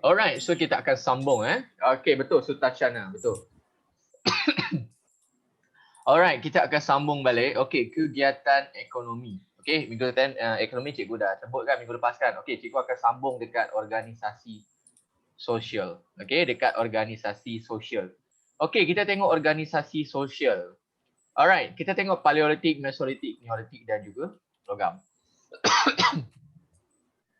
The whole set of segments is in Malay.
Alright, so kita akan sambung Okay, betul Sutashana, betul. Alright, kita akan sambung balik. Okay, kegiatan ekonomi. Okay, minggu depan ekonomi cikgu dah sebut kan minggu lepas kan. Okay, cikgu akan sambung dekat organisasi sosial. Okay, dekat organisasi sosial. Okay, kita tengok organisasi sosial. Alright, kita tengok paleolitik, mesolitik, neolitik dan juga logam.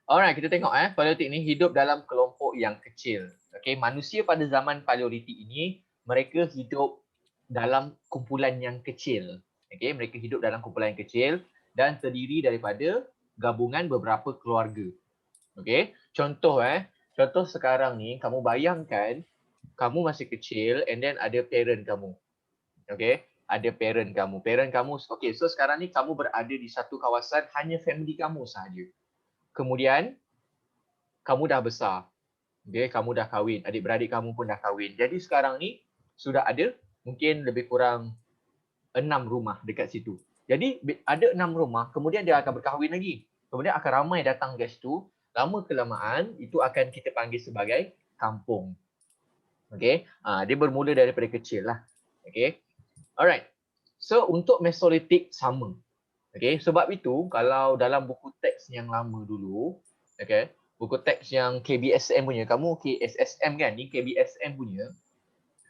Alright, kita tengok paleolitik ni hidup dalam kelompok yang kecil. Okay, manusia pada zaman paleolitik ini mereka hidup dalam kumpulan yang kecil. Okay, mereka hidup dalam kumpulan yang kecil dan terdiri daripada gabungan beberapa keluarga. Okay, contoh contoh sekarang ni kamu bayangkan kamu masih kecil and then ada parent kamu. Okay, ada parent kamu. Parent kamu, okay, so sekarang ni kamu berada di satu kawasan hanya family kamu sahaja. Kemudian kamu dah besar. Okay, kamu dah kahwin, adik-beradik kamu pun dah kahwin. Jadi sekarang ni sudah ada mungkin lebih kurang 6 rumah dekat situ. Jadi ada 6 rumah, kemudian dia akan berkahwin lagi. Kemudian akan ramai datang ke situ. Lama kelamaan itu akan kita panggil sebagai kampung. Okay, dia bermula daripada kecil lah. Okay, alright. So untuk Mesolitik sama. Okay, sebab itu kalau dalam buku teks yang lama dulu, okay, buku teks yang KBSM punya, kamu KSSM kan, ni KBSM punya,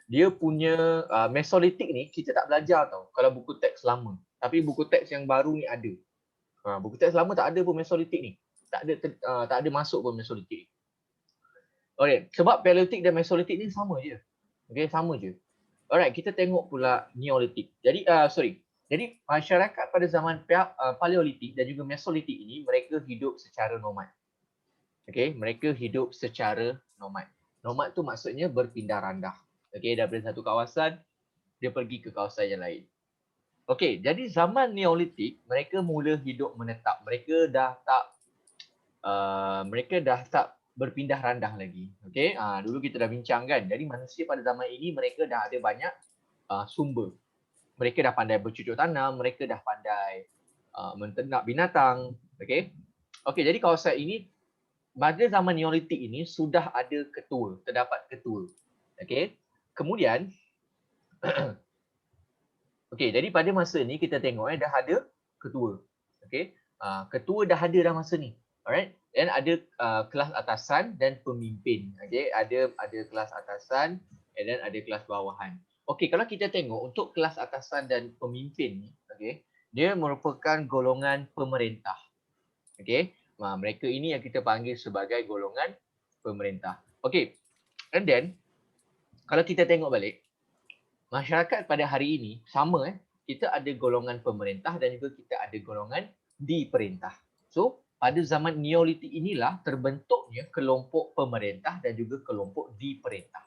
dia punya Mesolitik ni kita tak belajar tau kalau buku teks lama. Tapi buku teks yang baru ni ada. Buku teks lama tak ada pun Mesolitik ni. Tak ada masuk pun Mesolitik. Okay, sebab Paleolitik dan Mesolitik ni sama je. Okay, sama je. Alright, kita tengok pula Neolitik. Jadi, Jadi masyarakat pada zaman Paleolitik dan juga Mesolitik ini mereka hidup secara nomad. Okay, mereka hidup secara nomad. Nomad tu maksudnya berpindah randah. Okay, daripada satu kawasan dia pergi ke kawasan yang lain. Okay, jadi zaman Neolitik mereka mula hidup menetap. Mereka dah tak berpindah randah lagi. Okay, dulu kita dah bincang kan. Jadi manusia pada zaman ini mereka dah ada banyak sumber. Mereka dah pandai bercucuk tanam, mereka dah pandai menternak binatang. Okay, jadi kawasan ini pada zaman Neolitik ini sudah ada ketua, terdapat ketua. Okay, kemudian okay, jadi pada masa ni kita tengok dah ada ketua. Okay, ketua dah ada dah masa ni. Alright, dan ada kelas atasan dan pemimpin. Okay, ada kelas atasan and then ada kelas bawahan. Okey, kalau kita tengok untuk kelas atasan dan pemimpin ni, okey, dia merupakan golongan pemerintah. Okey, mereka ini yang kita panggil sebagai golongan pemerintah. Okey, and then kalau kita tengok balik, masyarakat pada hari ini sama kita ada golongan pemerintah dan juga kita ada golongan diperintah. So, pada zaman Neolitik inilah terbentuknya kelompok pemerintah dan juga kelompok diperintah.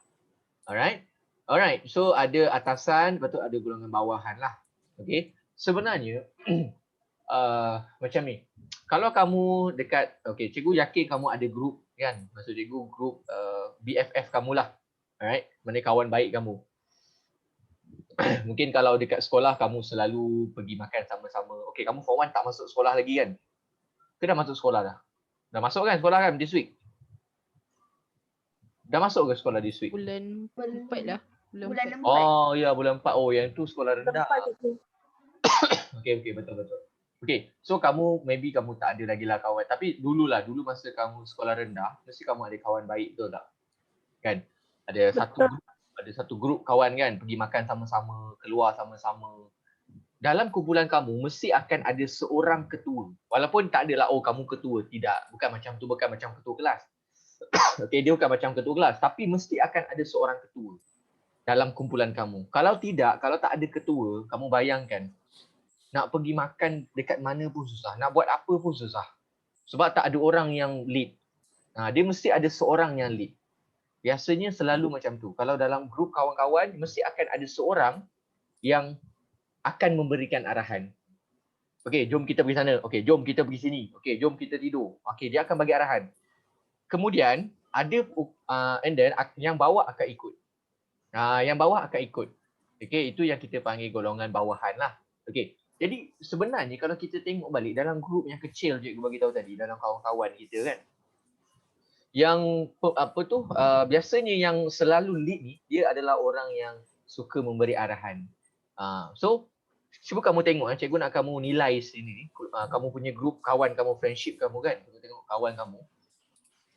Alright, so ada atasan, lepas tu ada golongan bawahan lah. Okay, sebenarnya macam ni. Kalau kamu dekat, okay, cikgu yakin kamu ada grup kan? Maksud cikgu grup BFF kamu lah. Alright, mana kawan baik kamu. Mungkin kalau dekat sekolah kamu selalu pergi makan sama-sama. Okay, kamu form 1 tak masuk sekolah lagi kan? Ke dah masuk sekolah dah? Dah masuk kan sekolah kan this week? Dah masuk ke sekolah this week? Bulan 4 lah. Bulan 4. Oh ya, bulan 4. Oh, yang tu sekolah rendah. Okay, betul. Okay, so kamu maybe kamu tak ada lagi lah kawan. Tapi dulu masa kamu sekolah rendah, mesti kamu ada kawan baik, betul tak? Kan? Ada satu grup kawan kan, pergi makan sama-sama, keluar sama-sama. Dalam kumpulan kamu mesti akan ada seorang ketua. Walaupun tak adalah kamu ketua, tidak. Bukan macam ketua kelas. Okay, dia bukan macam ketua kelas, tapi mesti akan ada seorang ketua dalam kumpulan kamu. Kalau tak ada ketua, kamu bayangkan nak pergi makan dekat mana pun susah, nak buat apa pun susah. Sebab tak ada orang yang lead. Dia mesti ada seorang yang lead. Biasanya selalu macam tu. Kalau dalam grup kawan-kawan, mesti akan ada seorang yang akan memberikan arahan. Okay, jom kita pergi sana. Okay, jom kita pergi sini. Okay, jom kita tidur. Okay, dia akan bagi arahan. Kemudian, ada and then yang bawah akan ikut. Okay, itu yang kita panggil golongan bawahan lah. Okay, jadi sebenarnya kalau kita tengok balik dalam grup yang kecil je aku bagi tahu tadi, dalam kawan-kawan kita kan, Biasanya yang selalu lead ni dia adalah orang yang suka memberi arahan. So cuba kamu tengok, cikgu nak kamu nilai sini ni, kamu punya group kawan kamu, friendship kamu kan, kamu tengok kawan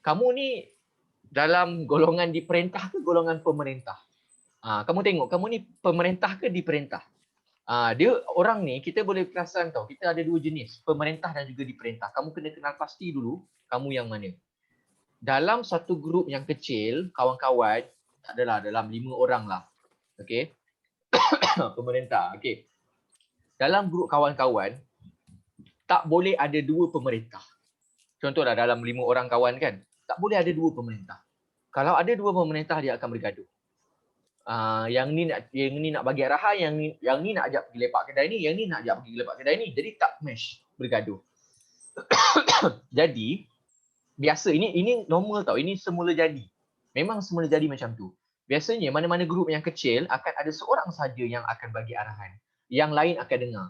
kamu ni dalam golongan diperintah ke golongan pemerintah? Kamu tengok, kamu ni pemerintah ke diperintah? Dia orang ni kita boleh perasan tau, kita ada dua jenis, pemerintah dan juga diperintah. Kamu kena kenal pasti dulu kamu yang mana. Dalam satu grup yang kecil, kawan-kawan, tak adalah dalam 5 orang lah. Okey. Pemerintah. Okey. Dalam grup kawan-kawan, tak boleh ada dua pemerintah. Contohlah dalam 5 orang kawan kan, tak boleh ada dua pemerintah. Kalau ada dua pemerintah, dia akan bergaduh. Yang ni nak bagi arahan, yang ni nak ajak pergi lepak kedai ni, yang ni nak ajak pergi lepak kedai ni. Jadi tak match, bergaduh. Jadi biasa ini normal tau, ini semula jadi. Memang semula jadi macam tu. Biasanya mana-mana grup yang kecil akan ada seorang saja yang akan bagi arahan. Yang lain akan dengar.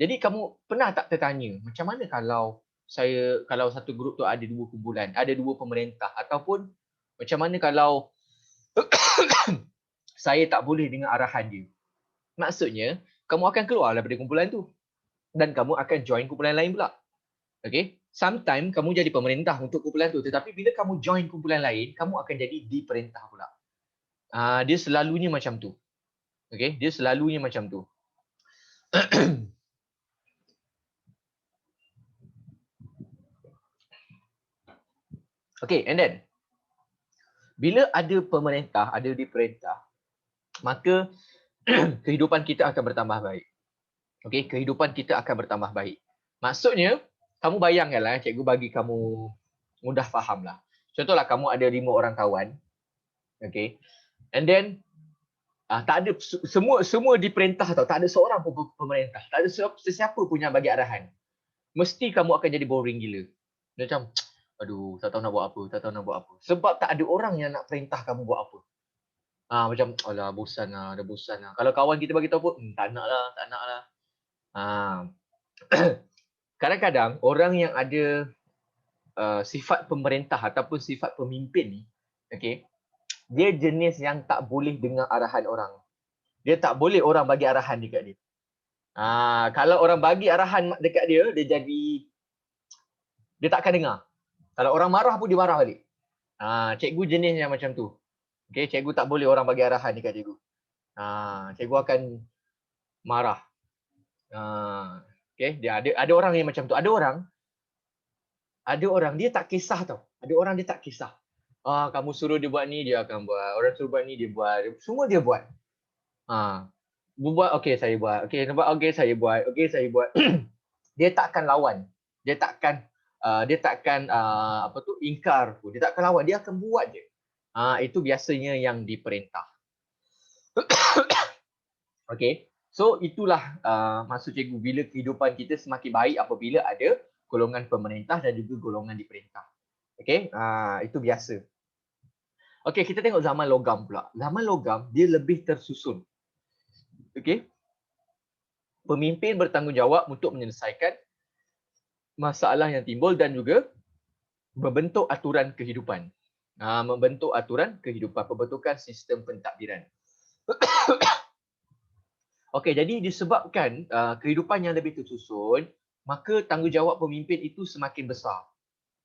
Jadi kamu pernah tak tertanya, macam mana kalau satu grup tu ada dua kumpulan, ada dua pemerintah, ataupun macam mana kalau saya tak boleh dengar arahan dia? Maksudnya, kamu akan keluar daripada kumpulan tu dan kamu akan join kumpulan lain pula. Okay? Sometimes kamu jadi pemerintah untuk kumpulan tu, tetapi bila kamu join kumpulan lain, kamu akan jadi diperintah pula. Dia selalunya macam tu. Okay? Dia selalunya macam tu. Okay, and then bila ada pemerintah, ada diperintah, maka kehidupan kita akan bertambah baik. Okay, kehidupan kita akan bertambah baik. Maksudnya, kamu bayangkanlah, cikgu bagi kamu mudah faham lah. Contohlah kamu ada 5 orang kawan. Okay. And then, tak ada, semua diperintah tau. Tak ada seorang pun pemerintah. Tak ada sesiapa pun yang bagi arahan. Mesti kamu akan jadi boring gila. Macam, aduh, tak tahu nak buat apa, tak tahu nak buat apa. Sebab tak ada orang yang nak perintah kamu buat apa. Macam, alah, bosan lah, dah bosan lah. Kalau kawan kita bagi tahu pun, tak nak lah, tak nak lah. Kadang-kadang orang yang ada sifat pemerintah ataupun sifat pemimpin ni, okay, dia jenis yang tak boleh dengar arahan orang. Dia tak boleh orang bagi arahan dekat dia. Kalau orang bagi arahan dekat dia, dia tak akan dengar. Kalau orang marah pun dia marah balik. Cikgu jenis yang macam tu. Okay, cikgu tak boleh orang bagi arahan dekat cikgu. Cikgu akan marah. Okay, dia ada orang yang macam tu. Ada orang dia tak kisah tau. Ada orang dia tak kisah. Kamu suruh dia buat ni, dia akan buat. Orang suruh buat ni, dia buat. Semua dia buat. Buat, okey saya buat. Okey, nampak, okey saya buat. Okey saya buat. Dia tak akan lawan. Dia takkan ingkar pun. Dia tak akan lawan. Dia akan buat je. Itu biasanya yang diperintah. Okey. So itulah maksud cikgu, bila kehidupan kita semakin baik apabila ada golongan pemerintah dan juga golongan diperintah. Okey, itu biasa. Okey, kita tengok zaman logam pula. Zaman logam dia lebih tersusun. Okey. Pemimpin bertanggungjawab untuk menyelesaikan masalah yang timbul dan juga membentuk aturan kehidupan. Membentuk aturan kehidupan, pembentukan sistem pentadbiran. Okey, jadi disebabkan kehidupan yang lebih tersusun, maka tanggungjawab pemimpin itu semakin besar.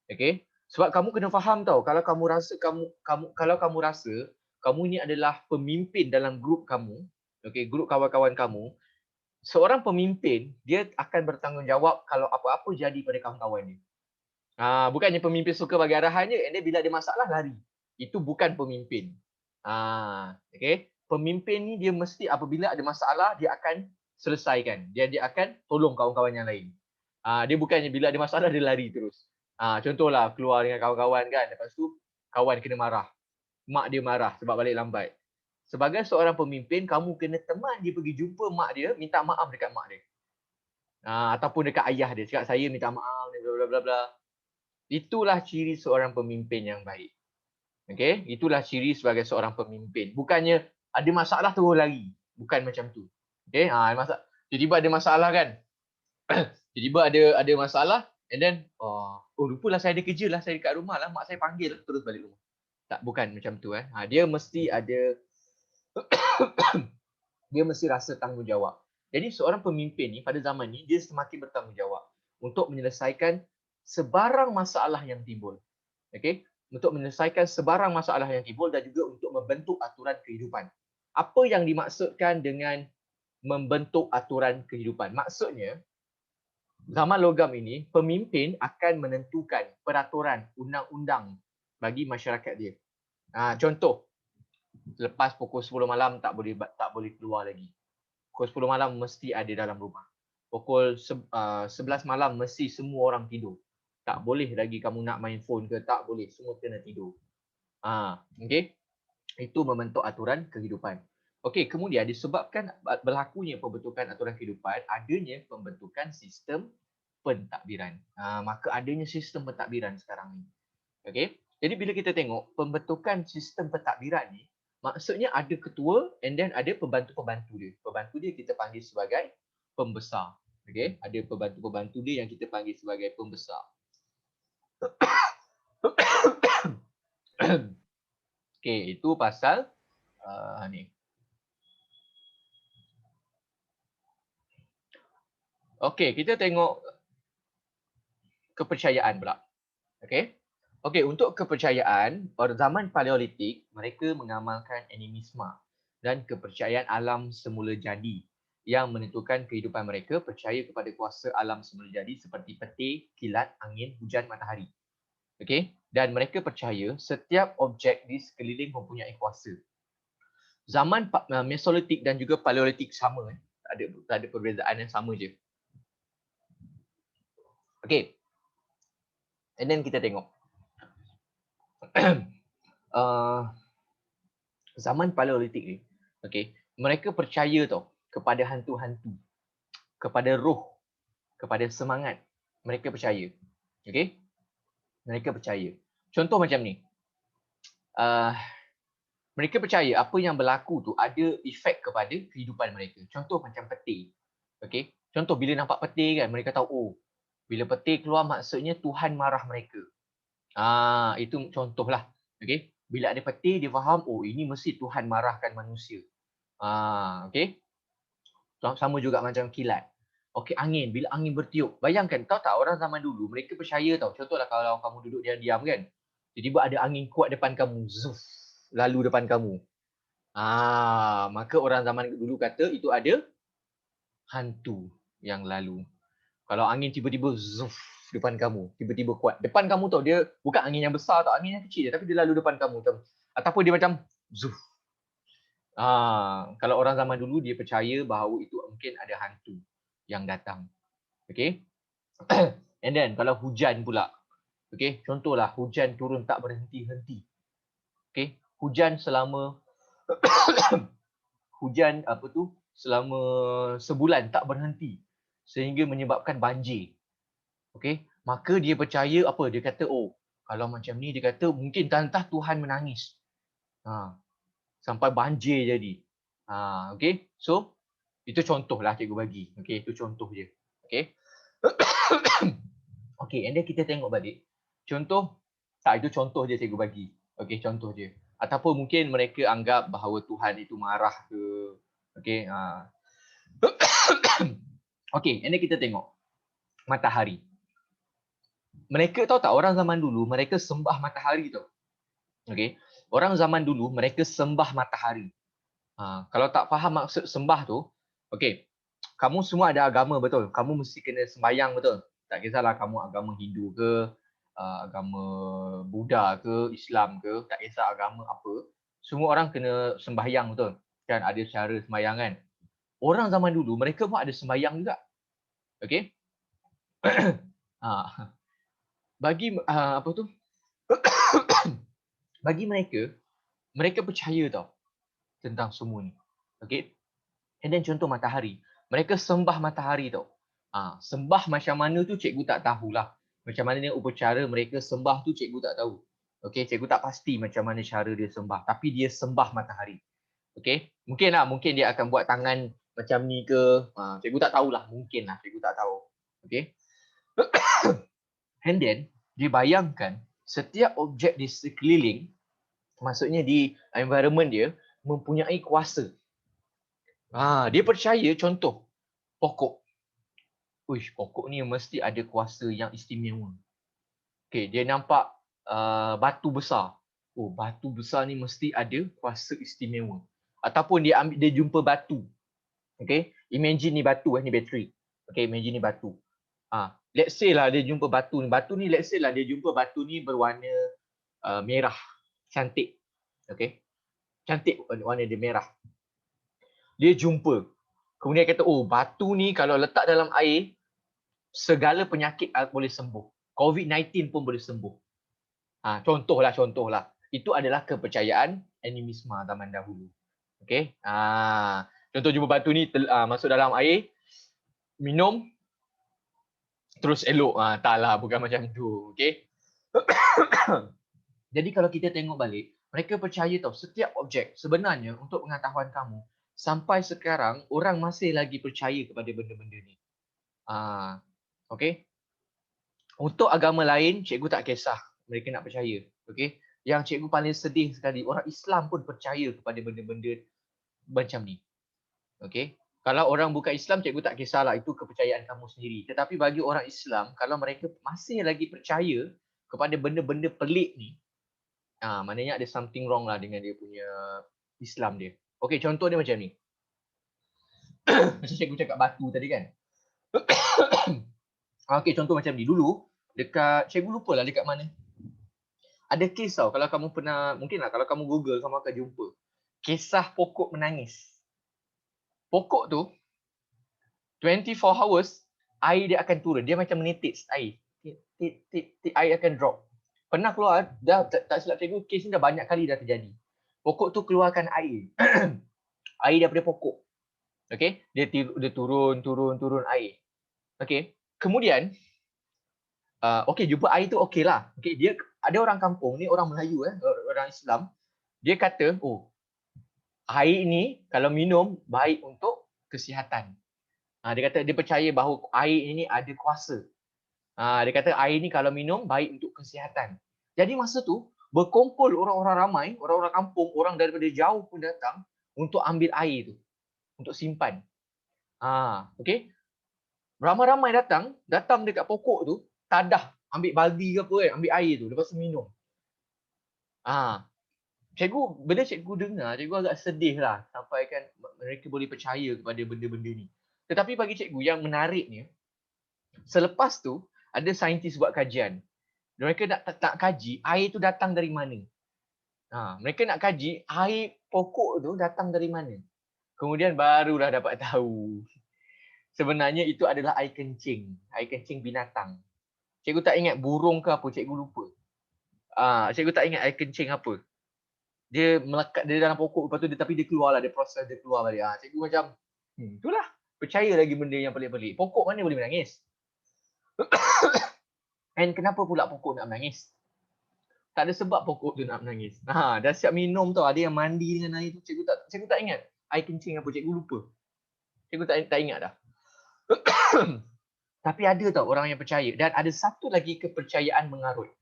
Okey? Sebab kamu kena faham tau, kalau kamu rasa kamu ni adalah pemimpin dalam grup kamu, okey, grup kawan-kawan kamu, seorang pemimpin dia akan bertanggungjawab kalau apa-apa jadi pada kawan-kawan dia. Bukannya pemimpin suka bagi arahan je, and then bila ada masalah lari. Itu bukan pemimpin. Okey? Pemimpin ni dia mesti apabila ada masalah dia akan selesaikan. Dia akan tolong kawan-kawan yang lain. Dia bukannya bila ada masalah dia lari terus. Contohlah keluar dengan kawan-kawan kan, lepas tu kawan kena marah. Mak dia marah sebab balik lambat. Sebagai seorang pemimpin, kamu kena teman dia pergi jumpa mak dia, minta maaf dekat mak dia. Ataupun dekat ayah dia, cakap saya minta maaf, bla bla bla. Itulah ciri seorang pemimpin yang baik. Okey, itulah ciri sebagai seorang pemimpin. Bukannya ada masalah terus lari. Bukan macam tu. Okey, tiba-tiba ada masalah kan. Tiba-tiba ada masalah, And then, lupalah saya ada kerja lah, saya dekat rumah lah, mak saya panggil terus balik rumah. Tak, bukan macam tu Dia mesti ada dia mesti rasa tanggungjawab. Jadi seorang pemimpin ni pada zaman ni dia semakin bertanggungjawab untuk menyelesaikan sebarang masalah yang timbul. Okey? Untuk menyelesaikan sebarang masalah yang timbul dan juga untuk membentuk aturan kehidupan. Apa yang dimaksudkan dengan membentuk aturan kehidupan? Maksudnya, zaman logam ini, pemimpin akan menentukan peraturan undang-undang bagi masyarakat dia. Contoh, lepas pukul 10 malam tak boleh keluar lagi. Pukul 10 malam mesti ada dalam rumah. Pukul 11 malam mesti semua orang tidur. Tak boleh lagi kamu nak main phone ke, tak boleh. Semua kena tidur. Okay? Itu membentuk aturan kehidupan. Okey, kemudian disebabkan berlakunya pembentukan aturan kehidupan, adanya pembentukan sistem pentadbiran. Maka adanya sistem pentadbiran sekarang ni. Okey. Jadi bila kita tengok pembentukan sistem pentadbiran ni, maksudnya ada ketua and then ada pembantu-pembantu dia. Pembantu dia kita panggil sebagai pembesar. Okey, ada pembantu-pembantu dia yang kita panggil sebagai pembesar. Okey, itu pasal ni. Okey, kita tengok kepercayaan pula. Okey. Okey, untuk kepercayaan, pada zaman Paleolitik, mereka mengamalkan animisma dan kepercayaan alam semula jadi yang menentukan kehidupan mereka, percaya kepada kuasa alam semula jadi seperti petir, kilat, angin, hujan, matahari. Okey, dan mereka percaya setiap objek di sekeliling mempunyai kuasa. Zaman Mesolitik dan juga Paleolitik sama, tak ada perbezaan yang sama je. Okey. And then kita tengok. Zaman Paleolitik ni, okey, mereka percaya tau kepada hantu-hantu, kepada roh, kepada semangat. Mereka percaya. Okey? Mereka percaya. Contoh macam ni. Mereka percaya apa yang berlaku tu ada efek kepada kehidupan mereka. Contoh macam petir. Okey? Contoh bila nampak petir kan, mereka tahu, bila petir keluar maksudnya Tuhan marah mereka. Itu contohlah. Okey? Bila ada petir dia faham, ini mesti Tuhan marahkan manusia. Okey? Sama juga macam kilat. Okey, angin. Bila angin bertiup. Bayangkan, tahu tak orang zaman dulu, mereka percaya tau. Contohlah kalau kamu duduk diam-diam kan. Tiba-tiba ada angin kuat depan kamu. Zuf, lalu depan kamu. Maka orang zaman dulu kata itu ada hantu yang lalu. Kalau angin tiba-tiba zuf depan kamu, tiba-tiba kuat. Depan kamu tau, dia bukan angin yang besar tau, angin yang kecil je. Tapi dia lalu depan kamu. Ataupun dia macam zuf. Kalau orang zaman dulu dia percaya bahawa itu mungkin ada hantu yang datang. Okay. And then kalau hujan pula. Okay. Contohlah hujan turun tak berhenti-henti. Okay. Hujan selama selama sebulan tak berhenti sehingga menyebabkan banjir. Okay. Maka dia percaya apa? Dia kata, kalau macam ni dia kata mungkin entah Tuhan menangis. Sampai banjir jadi. Okay. So, itu contohlah cikgu bagi. Okay, itu contoh je. Okay. Okay, and then kita tengok balik. Contoh, itu contoh je cikgu bagi. Okay, contoh je. Ataupun mungkin mereka anggap bahawa Tuhan itu marah ke. Okay. Okay, and then kita tengok. Matahari. Mereka tahu tak, orang zaman dulu, mereka sembah matahari tau. Okay. Orang zaman dulu, mereka sembah matahari. Kalau tak faham maksud sembah tu, okay. Kamu semua ada agama, betul? Kamu mesti kena sembahyang, betul? Tak kisahlah kamu agama Hindu ke, agama Buddha ke, Islam ke, tak kisah agama apa. Semua orang kena sembahyang, betul? Kan ada cara sembahyang kan? Orang zaman dulu, mereka pun ada sembahyang juga. Okay? Bagi apa tu? Bagi mereka percaya tau tentang semua ni. Okay? And then contoh matahari. Mereka sembah matahari tau. Sembah macam mana tu cikgu tak tahulah. Macam mana upacara mereka sembah tu cikgu tak tahu. Okay, cikgu tak pasti macam mana cara dia sembah. Tapi dia sembah matahari. Okay, mungkin dia akan buat tangan macam ni ke. Cikgu tak tahulah. Mungkin lah, cikgu tak tahu. Okay. And then dia bayangkan setiap objek di sekeliling, maksudnya di environment dia, mempunyai kuasa. Dia percaya contoh pokok. Uish, pokok ni mesti ada kuasa yang istimewa. Okay, dia nampak batu besar. Oh, batu besar ni mesti ada kuasa istimewa. Ataupun dia jumpa batu. Okay, imagine ni batu, ni bateri. Okay, imagine ni batu. Let's say lah dia jumpa batu ni. Batu ni let's say lah dia jumpa batu ni berwarna merah. Cantik. Okay. Cantik warna dia merah. Dia jumpa. Kemudian kata, oh batu ni kalau letak dalam air, segala penyakit boleh sembuh. COVID-19 pun boleh sembuh. Contohlah. Itu adalah kepercayaan animisme zaman dahulu. Okay. Contoh jumpa batu ni masuk dalam air, minum, terus elok. Taklah, bukan macam tu. Okay. Jadi kalau kita tengok balik, mereka percaya tau, setiap objek sebenarnya untuk pengetahuan kamu, sampai sekarang orang masih lagi percaya kepada benda-benda ni. Okay. Untuk agama lain, cikgu tak kisah mereka nak percaya. Okay. Yang cikgu paling sedih sekali, orang Islam pun percaya kepada benda-benda macam ni. Okay. Kalau orang bukan Islam, cikgu tak kisahlah, itu kepercayaan kamu sendiri. Tetapi bagi orang Islam, kalau mereka masih lagi percaya kepada benda-benda pelik ni, maknanya ada something wrong lah dengan dia punya Islam dia. Okay, contoh dia macam ni. Macam cikgu cakap batu tadi kan. Okay, contoh macam ni. Dulu, dekat, cikgu lupa lah dekat mana. Ada kes tau, kalau kamu pernah, mungkin lah kalau kamu Google, kamu akan jumpa. Kisah pokok menangis. Pokok tu, 24 hours, air dia akan turun. Dia macam menitis air. Air akan drop. Pernah keluar, dah tak silap cikgu, kes ni dah banyak kali dah terjadi. Pokok tu keluarkan air. Air daripada pokok. Okay, dia turun air. Okay, kemudian, jumpa air tu okey lah. Okay, dia ada orang kampung ni, orang Melayu, orang Islam. Dia kata, air ni kalau minum baik untuk kesihatan. Dia kata dia percaya bahawa air ini ada kuasa. Dia kata air ni kalau minum baik untuk kesihatan. Jadi masa tu berkumpul orang-orang ramai, orang-orang kampung, orang daripada jauh pun datang untuk ambil air tu, untuk simpan. Okay. Ramai-ramai datang dekat pokok tu, tadah, ambil baldi ke apa kan, ambil air tu, lepas tu minum. Bila cikgu dengar, cikgu agak sedih lah sampai kan mereka boleh percaya kepada benda-benda ni. Tetapi bagi cikgu yang menariknya, selepas tu ada saintis buat kajian. Mereka nak kaji air tu datang dari mana. Mereka nak kaji air pokok tu datang dari mana. Kemudian barulah dapat tahu. Sebenarnya itu adalah air kencing binatang. Cikgu tak ingat burung ke apa, cikgu lupa. Cikgu tak ingat air kencing apa. Dia melekat dari dalam pokok, lepas tu tapi dia keluar lah, dia proses dia keluar balik. Cikgu macam, itulah, percaya lagi benda yang pelik-pelik. Pokok mana boleh menangis? And kenapa pula pokok nak menangis? Tak ada sebab pokok tu nak menangis. Dah siap minum tau, ada yang mandi dengan air tu. Cikgu tak ingat air kencing apa, cikgu lupa. Cikgu tak ingat dah. Tapi ada tau orang yang percaya. Dan ada satu lagi kepercayaan mengarut.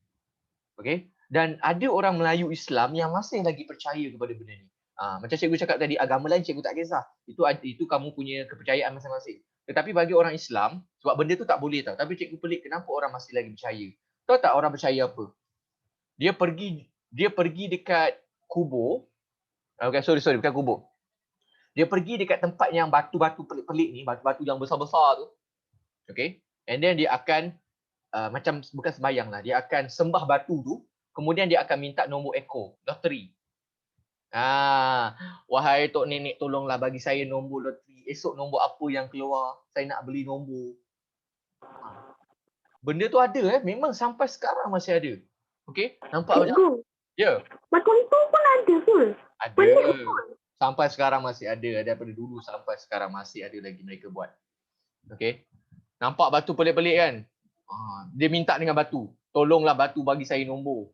Okay? Dan ada orang Melayu Islam yang masih lagi percaya kepada benda ni. Macam cikgu cakap tadi, agama lain cikgu tak kisah. Itu kamu punya kepercayaan masing-masing. Tetapi bagi orang Islam, sebab benda tu tak boleh tau. Tapi cikgu pelik kenapa orang masih lagi percaya. Tahu tak orang percaya apa? Dia pergi dekat kubur. Sorry, bukan kubur. Dia pergi dekat tempat yang batu-batu pelik-pelik ni, batu-batu yang besar-besar tu. Okay. And then dia akan macam bukan sembahyang lah. Dia akan sembah batu tu. Kemudian dia akan minta nombor ekor, loteri. Wahai tok nenek, tolonglah bagi saya nombor loteri. Esok nombor apa yang keluar, saya nak beli nombor. Benda tu ada memang sampai sekarang masih ada. Okey, nampak macam? Ya. Macam tu pun ada ke? Ada. Sampai sekarang masih ada. Daripada dulu sampai sekarang masih ada lagi mereka buat. Okey. Nampak batu pelik-pelik kan? Dia minta dengan batu. Tolonglah batu bagi saya nombor.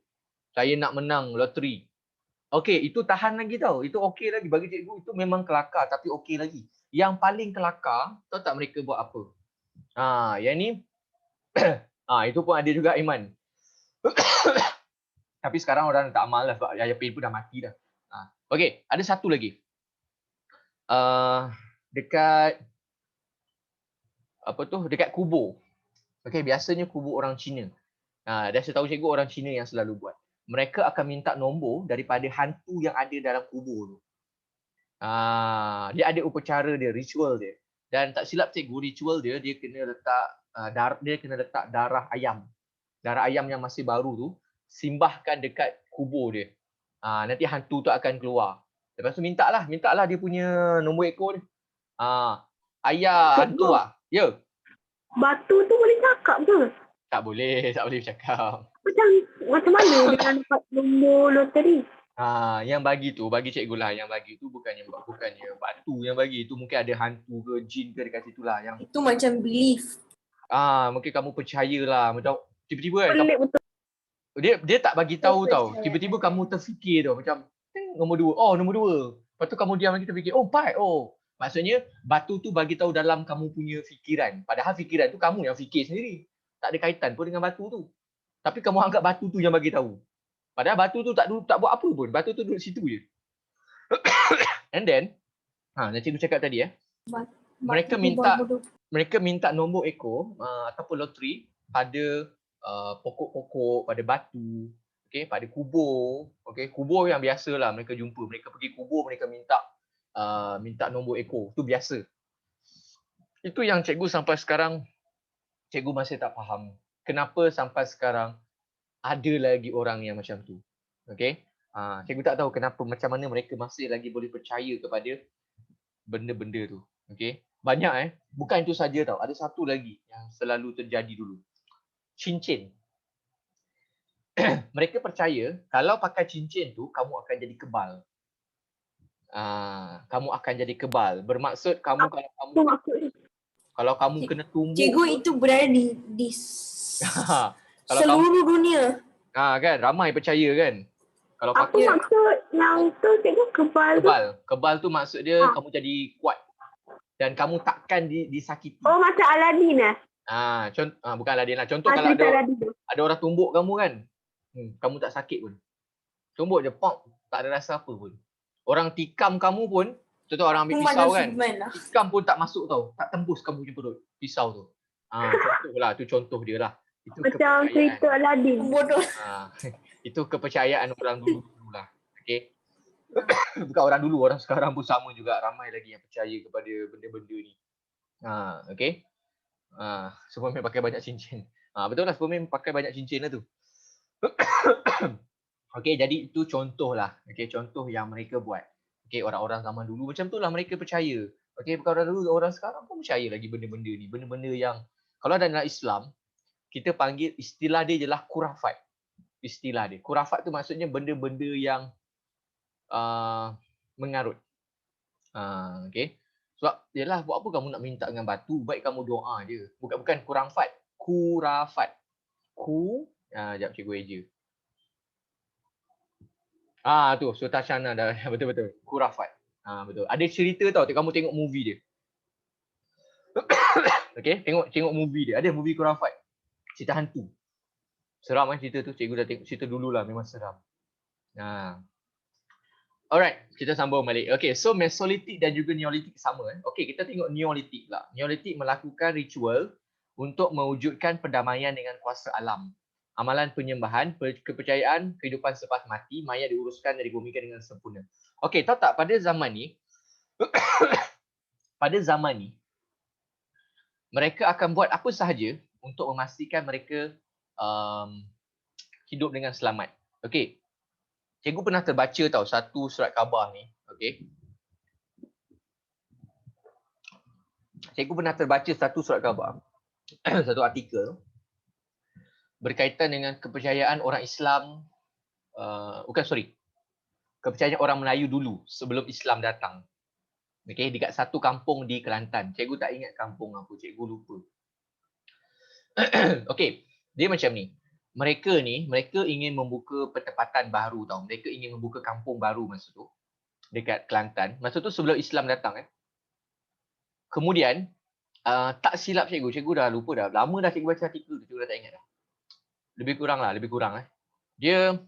Saya nak menang loteri. Okey, itu tahan lagi tau. Itu okey lagi. Bagi cikgu itu memang kelakar tapi okey lagi. Yang paling kelakar, tahu tak mereka buat apa? Yang ni Itu pun ada juga Iman. Tapi sekarang orang tak amal lah sebab Yahya Pin pun dah mati dah. Okey, ada satu lagi. Dekat dekat kubur. Okey, biasanya kubur orang Cina. Dan saya tahu cikgu orang Cina yang selalu buat. Mereka akan minta nombor daripada hantu yang ada dalam kubur tu. Dia ada upacara dia, ritual dia. Dan tak silap cikgu, ritual dia kena letak darah ayam. Darah ayam yang masih baru tu simbahkan dekat kubur dia. Nanti hantu tu akan keluar. Lepas tu mintalah dia punya nombor ekor dia. Ayah hantu Ya. Batu tu boleh cakap ke? Tak boleh bercakap. Macam mana dia dapat nombor loteri? Yang bagi cikgu lah, yang bagi tu bukannya batu yang bagi, tu mungkin ada hantu ke jin ke dekat situ lah yang Itu macam belief. mungkin kamu percayalah, macam tiba-tiba kan Pelik betul. dia tak bagi tahu tau, tiba-tiba kamu terfikir tau macam nombor 2. Nombor 2. Lepas tu kamu diam lagi terfikir 4. Maksudnya batu tu bagi tahu dalam kamu punya fikiran, padahal fikiran tu kamu yang fikir sendiri. Tak ada kaitan pun dengan batu tu. Tapi kamu anggap batu tu yang bagi tahu. Padahal batu tu tak buat apa pun. Batu tu duduk situ je. And then, cikgu cakap tadi mereka minta nombor ekor ataupun loteri pada pokok-pokok, pada batu, pada kubur, kubur yang biasalah mereka jumpa. Mereka pergi kubur, mereka minta nombor ekor. Tu biasa. Itu yang cikgu sampai sekarang cikgu masih tak faham. Kenapa sampai sekarang ada lagi orang yang macam tu. Cikgu tak tahu kenapa, macam mana mereka masih lagi boleh percaya kepada benda-benda tu. Banyak bukan itu saja tau. Ada satu lagi yang selalu terjadi dulu. Cincin. Mereka percaya kalau pakai cincin tu kamu akan jadi kebal. Kamu akan jadi kebal. Bermaksud kamu kalau kamu kena tumbuk. Cikgu itu berada di seluruh dunia. Kan ramai percaya kan. Kalau apa maksud yang tu cikgu kebal tu? Kebal tu maksud dia kamu jadi kuat dan kamu takkan disakiti. Macam Aladin bukan Aladin lah. Contoh kalau ada orang tumbuk kamu kan. Kamu tak sakit pun. Tumbuk je pop, tak ada rasa apa pun. Orang tikam kamu pun, contoh orang ambil pisau kan. Tikam pun tak masuk tau. Tak tembus kamu punya perut pisau tu. Itu contoh dia lah. Itu macam cerita Aladin. Bodoh. Itu kepercayaan orang dulu lah. Bukan orang dulu, orang sekarang pun sama juga. Ramai lagi yang percaya kepada benda-benda ni. Superman pakai banyak cincin. Betul lah, Superman pakai banyak cincin lah tu. Jadi itu contoh lah. Contoh yang mereka buat. Orang-orang zaman dulu macam tu lah mereka percaya. Bukan orang dulu, orang sekarang pun percaya lagi benda-benda ni. Benda-benda yang kalau dalam Islam, kita panggil istilah dia jelah khurafat. Istilah dia. Khurafat tu maksudnya benda-benda yang mengarut. Sebab yalah, buat apa kamu nak minta dengan batu? Baik kamu doa je. Bukan khurafat. Khurafat. Sekejap cikgu eja. Tu Sultan dah betul-betul. Khurafat. Betul. Ada cerita tau, kamu tengok movie dia. Tengok movie dia. Ada movie khurafat. Cerita hantu. Seram kan cerita tu. Cikgu dah tengok cerita dululah, memang seram. Alright, kita sambung balik. So Mesolithic dan juga Neolithic sama. Kita tengok Neolithic pula. Neolithic melakukan ritual untuk mewujudkan perdamaian dengan kuasa alam. Amalan penyembahan, kepercayaan, kehidupan selepas mati, mayat diuruskan dan dibumikan dengan sempurna. Tahu tak pada zaman ni mereka akan buat apa sahaja untuk memastikan mereka hidup dengan selamat. Cikgu pernah terbaca tau satu surat khabar ni. Cikgu pernah terbaca satu surat khabar. Satu artikel berkaitan dengan kepercayaan orang Islam, kepercayaan orang Melayu dulu sebelum Islam datang. Dekat satu kampung di Kelantan. Cikgu tak ingat kampung apa, cikgu lupa. Dia macam ni. Mereka ingin membuka pertempatan baru tau. Mereka ingin membuka kampung baru masa tu dekat Kelantan. Masa tu sebelum Islam datang. Kemudian Tak silap cikgu dah lupa dah. Lama dah cikgu baca artikel tu, cikgu dah tak ingat dah. Lebih kurang. Dia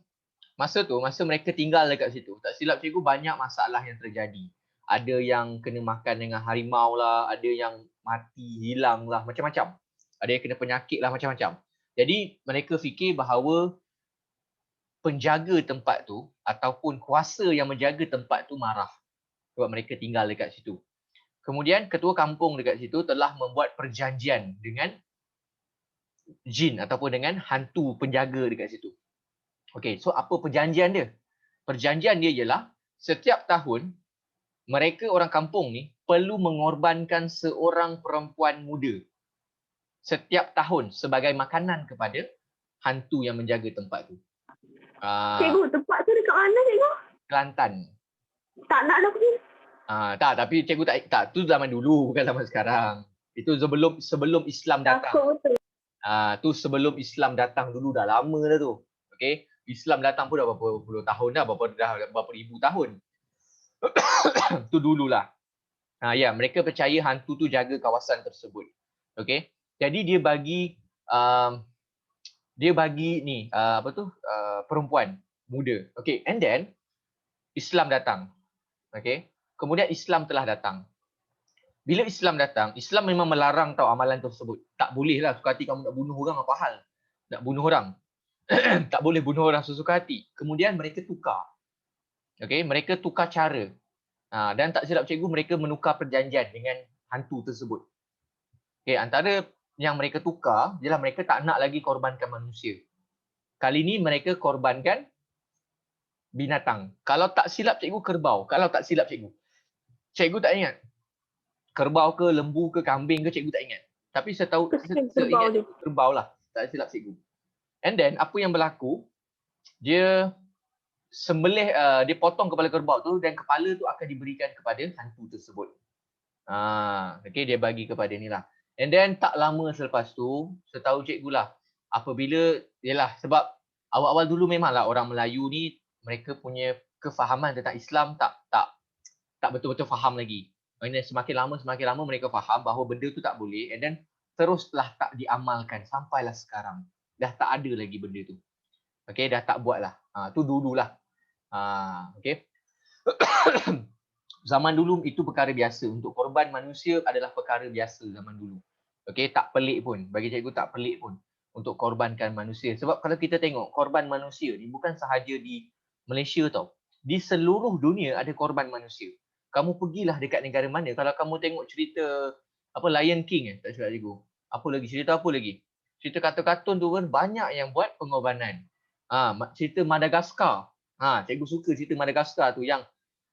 masa mereka tinggal dekat situ, tak silap cikgu banyak masalah yang terjadi. Ada yang kena makan dengan harimau lah, ada yang mati, hilang lah, macam-macam. Ada yang kena penyakit lah, macam-macam. Jadi mereka fikir bahawa penjaga tempat tu ataupun kuasa yang menjaga tempat tu marah sebab mereka tinggal dekat situ. Kemudian ketua kampung dekat situ telah membuat perjanjian dengan jin ataupun dengan hantu penjaga dekat situ. Okey, so apa perjanjian dia? Perjanjian dia ialah setiap tahun mereka orang kampung ni perlu mengorbankan seorang perempuan muda setiap tahun sebagai makanan kepada hantu yang menjaga tempat tu. Cikgu, tempat tu dekat mana cikgu? Kelantan. Tak nak dah pergi. Tak, tapi cikgu tak tu zaman dulu bukan zaman sekarang. Itu sebelum Islam datang. Takut betul. Tu sebelum Islam datang dulu, dah lama dah tu. Okey, Islam datang pun dah berapa puluh tahun dah, berapa ribu tahun. Tu dululah. Ya, mereka percaya hantu tu jaga kawasan tersebut. Okey. Jadi dia bagi ni perempuan muda. Okey, and then Islam datang. Okey. Kemudian Islam telah datang. Bila Islam datang, Islam memang melarang tau amalan tersebut. Tak boleh lah suka hati kamu nak bunuh orang, apa hal? Nak bunuh orang. Tak boleh bunuh orang sesuka hati. Kemudian mereka tukar. Okey, mereka tukar cara. Dan tak silap cikgu, mereka menukar perjanjian dengan hantu tersebut. Okey, antara yang mereka tukar ialah mereka tak nak lagi korbankan manusia. Kali ni mereka korbankan binatang. Kalau tak silap cikgu, kerbau. Kalau tak silap cikgu. Cikgu tak ingat. Kerbau ke, lembu ke, kambing ke, cikgu tak ingat. Tapi saya tahu, seingat kerbau lah. Tak silap cikgu. And then, apa yang berlaku, dia sembelih, dia potong kepala kerbau tu dan kepala tu akan diberikan kepada hantu tersebut. Okay, dia bagi kepada ni lah. And then, tak lama selepas tu, setahu cikgu lah, apabila, yelah, sebab awal-awal dulu memanglah orang Melayu ni, mereka punya kefahaman tentang Islam tak betul-betul faham lagi. And then semakin lama mereka faham bahawa benda tu tak boleh, and then teruslah tak diamalkan sampailah sekarang. Dah tak ada lagi benda tu. Okay, dah tak buat lah. Tu dululah. Okay. Zaman dulu itu perkara biasa. Untuk korban manusia adalah perkara biasa zaman dulu. Okay, tak pelik pun. Bagi cikgu tak pelik pun untuk korbankan manusia. Sebab kalau kita tengok korban manusia ni bukan sahaja di Malaysia tau. Di seluruh dunia ada korban manusia. Kamu pergilah dekat negara mana, kalau kamu tengok cerita Lion King tak silap cikgu. Cerita apa lagi? Cerita kartun-kartun tu kan banyak yang buat pengorbanan. Cerita Madagascar. Cikgu suka cerita Madagascar tu yang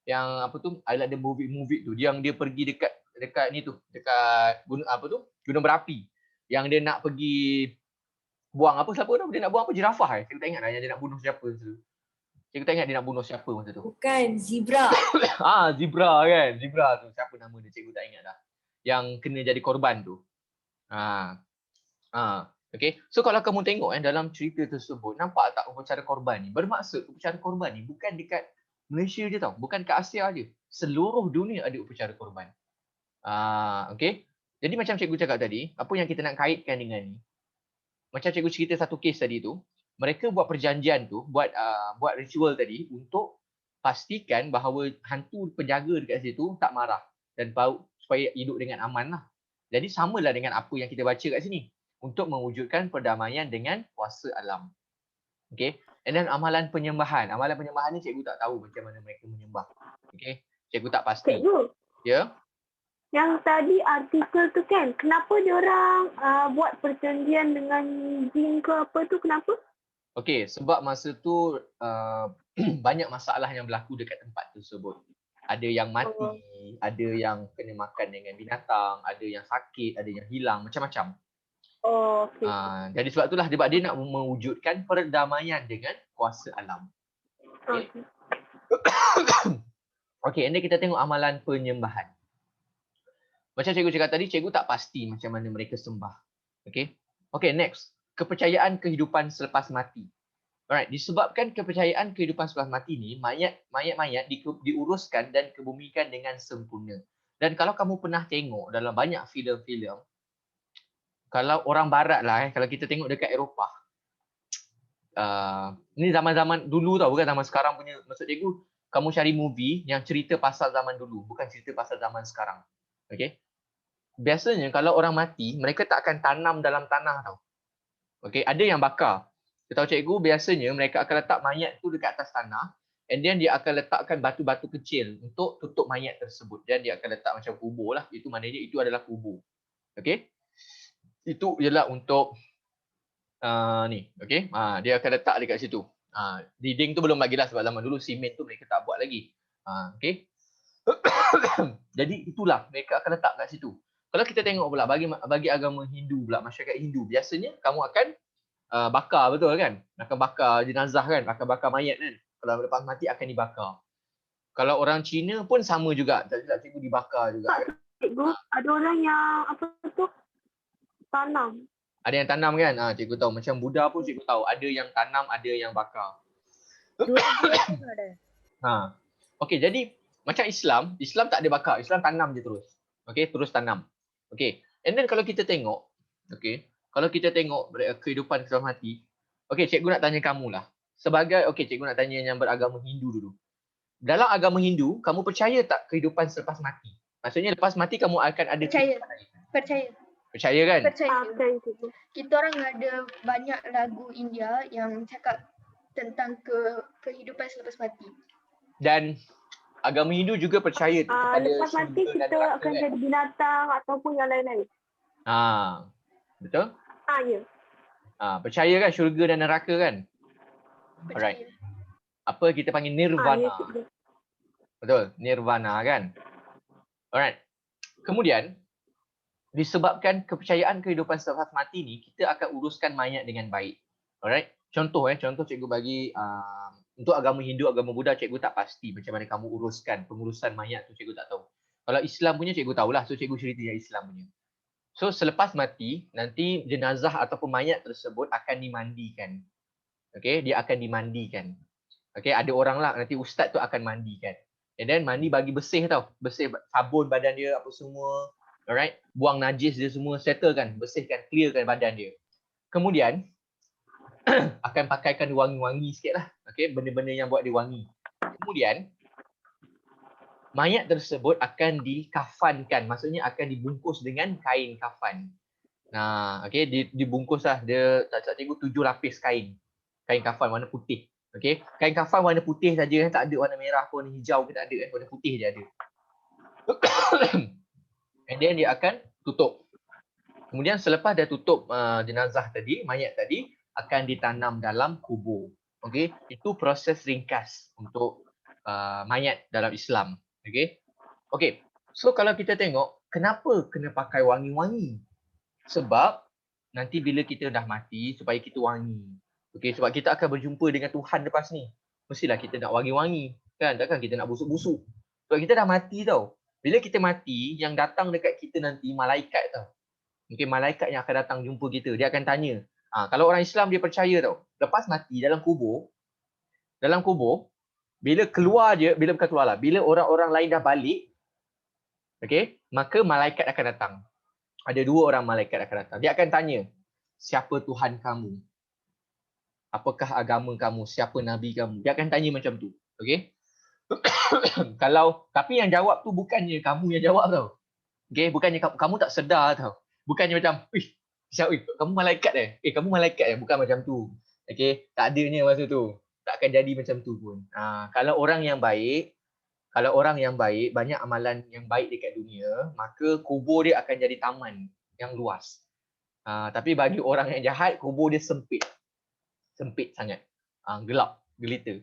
I like the movie tu. Yang dia pergi dekat ni tu, dekat gunung berapi. Yang dia nak pergi buang siapa tu? Dia nak buang jerafah Cikgu tak ingat yang dia nak bunuh siapa tu. Cikgu tak ingat dia nak bunuh siapa masa tu. Bukan, zebra. Zebra kan. Zebra tu. Siapa nama dia? Cikgu tak ingat dah. Yang kena jadi korban tu. Okay. So kalau kamu tengok dalam cerita tersebut, nampak tak upacara korban ni? Bermaksud upacara korban ni bukan dekat Malaysia je tau. Bukan kat Asia je. Seluruh dunia ada upacara korban. Okay. Jadi macam cikgu cakap tadi, apa yang kita nak kaitkan dengan ni? Macam cikgu cerita satu kes tadi tu, mereka buat perjanjian tu, buat ritual tadi untuk pastikan bahawa hantu penjaga dekat situ tak marah dan supaya hidup dengan aman lah. Jadi samalah dengan apa yang kita baca kat sini untuk mewujudkan perdamaian dengan kuasa alam. Okay. And then amalan penyembahan. Amalan penyembahan ni cikgu tak tahu macam mana mereka menyembah. Okay. Cikgu tak pasti. Cikgu. Ya. Yang tadi artikel tu kan, kenapa diorang buat perjanjian dengan jin ke apa tu, kenapa? Okey, sebab masa tu banyak masalah yang berlaku dekat tempat tersebut. Ada yang mati, ada yang kena makan dengan binatang, ada yang sakit, ada yang hilang, macam-macam. Okey. Jadi sebab itulah dia nak mewujudkan perdamaian dengan kuasa alam. Okey. Okey, ini kita tengok amalan penyembahan. Macam cikgu cakap tadi, cikgu tak pasti macam mana mereka sembah. Okey. Okey, next. Kepercayaan kehidupan selepas mati. Alright, disebabkan kepercayaan kehidupan selepas mati ni, mayat-mayat diuruskan dan kebumikan dengan sempurna. Dan kalau kamu pernah tengok dalam banyak filem-filem, kalau orang barat lah kalau kita tengok dekat Eropah, ni zaman-zaman dulu tau, bukan zaman sekarang punya. Maksud cikgu, kamu cari movie yang cerita pasal zaman dulu, bukan cerita pasal zaman sekarang. Okay? Biasanya kalau orang mati, mereka tak akan tanam dalam tanah tau. Okay? Ada yang bakar. Kita tahu cikgu, biasanya mereka akan letak mayat tu dekat atas tanah, and then dia akan letakkan batu-batu kecil untuk tutup mayat tersebut. Dan dia akan letak macam kubur lah. Itu maknanya itu adalah kubur. Okay? Itu ialah untuk ni, okay? Dia akan letak dekat situ. Dinding tu belum lagi lah sebab zaman dulu simen tu mereka tak buat lagi. Okay? Jadi itulah mereka akan letak kat situ. Kalau kita tengok pula bagi agama Hindu pula, masyarakat Hindu, biasanya kamu akan bakar, betul kan? Akan bakar jenazah kan, akan bakar mayat kan. Kalau lepas mati akan dibakar. Kalau orang Cina pun sama juga, tak silap cikgu, dibakar juga kan. Cikgu, ada orang yang apa tu tanam. Ada yang tanam kan? Cikgu tahu. Macam Buddha pun cikgu tahu. Ada yang tanam, ada yang bakar. Dua-dua pun ada. Okey, jadi macam Islam tak ada bakar. Islam tanam je terus. Okey, terus tanam. Okey. And then kalau kita tengok, okey, kalau kita tengok kehidupan setelah mati, okey, cikgu nak tanya kamu lah. Cikgu nak tanya yang beragama Hindu dulu. Dalam agama Hindu, kamu percaya tak kehidupan selepas mati? Maksudnya lepas mati kamu akan ada Percaya. kehidupan lain. Percaya. Percaya kan? Percaya. Betul cikgu. Kita orang ada banyak lagu India yang cakap tentang kehidupan selepas mati. Dan agama Hindu juga percaya kepada Lepas mati syurga dan kita neraka akan kan? jadi binatang ataupun yang lain-lain. Betul? Ya. Percaya kan syurga dan neraka kan? Percaya. Alright. Apa kita panggil Ya, nirvana. cikgu. Betul, nirvana kan? Alright. Kemudian, disebabkan kepercayaan kehidupan selepas mati ni, kita akan uruskan mayat dengan baik. Alright. Contoh cikgu bagi untuk agama Hindu, agama Buddha, cikgu tak pasti macam mana kamu uruskan pengurusan mayat tu, cikgu tak tahu. Kalau Islam punya cikgu tahulah, so cikgu cerita yang Islam punya. So selepas mati, nanti jenazah ataupun mayat tersebut akan dimandikan. Okay, dia akan dimandikan. Okay, ada orang lah, nanti ustaz tu akan mandikan. And then mandi bagi bersih tau. Bersih sabun badan dia, apa semua. Alright, buang najis dia semua, settlekan, bersihkan, clearkan badan dia. Kemudian, akan pakaikan wangi-wangi sikit lah. Okay, benda-benda yang buat dia wangi. Kemudian, mayat tersebut akan dikafankan. Maksudnya akan dibungkus dengan kain kafan. Okay, dibungkus lah. Dia, tak cikgu, 7 lapis kain. Kain kafan warna putih. Okay, kain kafan warna putih saja, tak ada warna merah pun, hijau ke tak ada, warna putih je ada. And then dia akan tutup. Kemudian selepas dia tutup jenazah tadi, mayat tadi, akan ditanam dalam kubur. Okay, itu proses ringkas untuk mayat dalam Islam. Okay, so kalau kita tengok, kenapa kena pakai wangi-wangi? Sebab nanti bila kita dah mati, supaya kita wangi. Okay, sebab kita akan berjumpa dengan Tuhan lepas ni. Mestilah kita nak wangi-wangi. Kan? Takkan kita nak busuk-busuk. Sebab kita dah mati tau. Bila kita mati, yang datang dekat kita nanti malaikat tau. Mungkin malaikat yang akan datang jumpa kita. Dia akan tanya. Kalau orang Islam dia percaya tau. Lepas mati dalam kubur, bila keluar je, bila bukan keluar lah, bila orang-orang lain dah balik, okay, maka malaikat akan datang. Ada 2 orang malaikat akan datang. Dia akan tanya, siapa Tuhan kamu? Apakah agama kamu? Siapa Nabi kamu? Dia akan tanya macam tu. Okay? Tapi yang jawab tu bukannya kamu yang jawab tau. Okay? Bukannya kamu tak sedar tau. Bukannya macam, kamu malaikat kamu malaikat bukan macam tu. Okay? Tak adanya masa tu. Tak akan jadi macam tu pun. Kalau orang yang baik, banyak amalan yang baik dekat dunia, maka kubur dia akan jadi taman yang luas. Tapi bagi orang yang jahat, kubur dia sempit sangat. Gelap, gelita.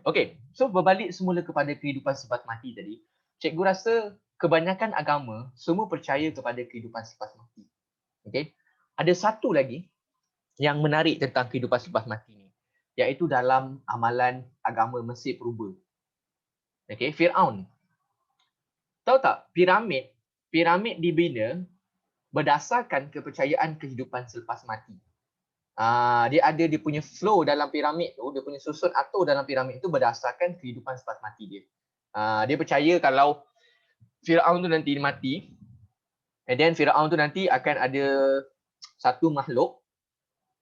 Okay, so berbalik semula kepada kehidupan selepas mati tadi, cikgu rasa kebanyakan agama semua percaya kepada kehidupan selepas mati. Okay, ada satu lagi yang menarik tentang kehidupan selepas mati ni, iaitu dalam amalan agama Mesir Purba. Okay, Firaun. Tahu tak, piramid dibina berdasarkan kepercayaan kehidupan selepas mati. Dia ada dia punya flow dalam piramid tu, dia punya susun atur dalam piramid tu berdasarkan kehidupan selepas mati dia. Dia percaya kalau Firaun tu nanti mati. And then Firaun tu nanti akan ada satu makhluk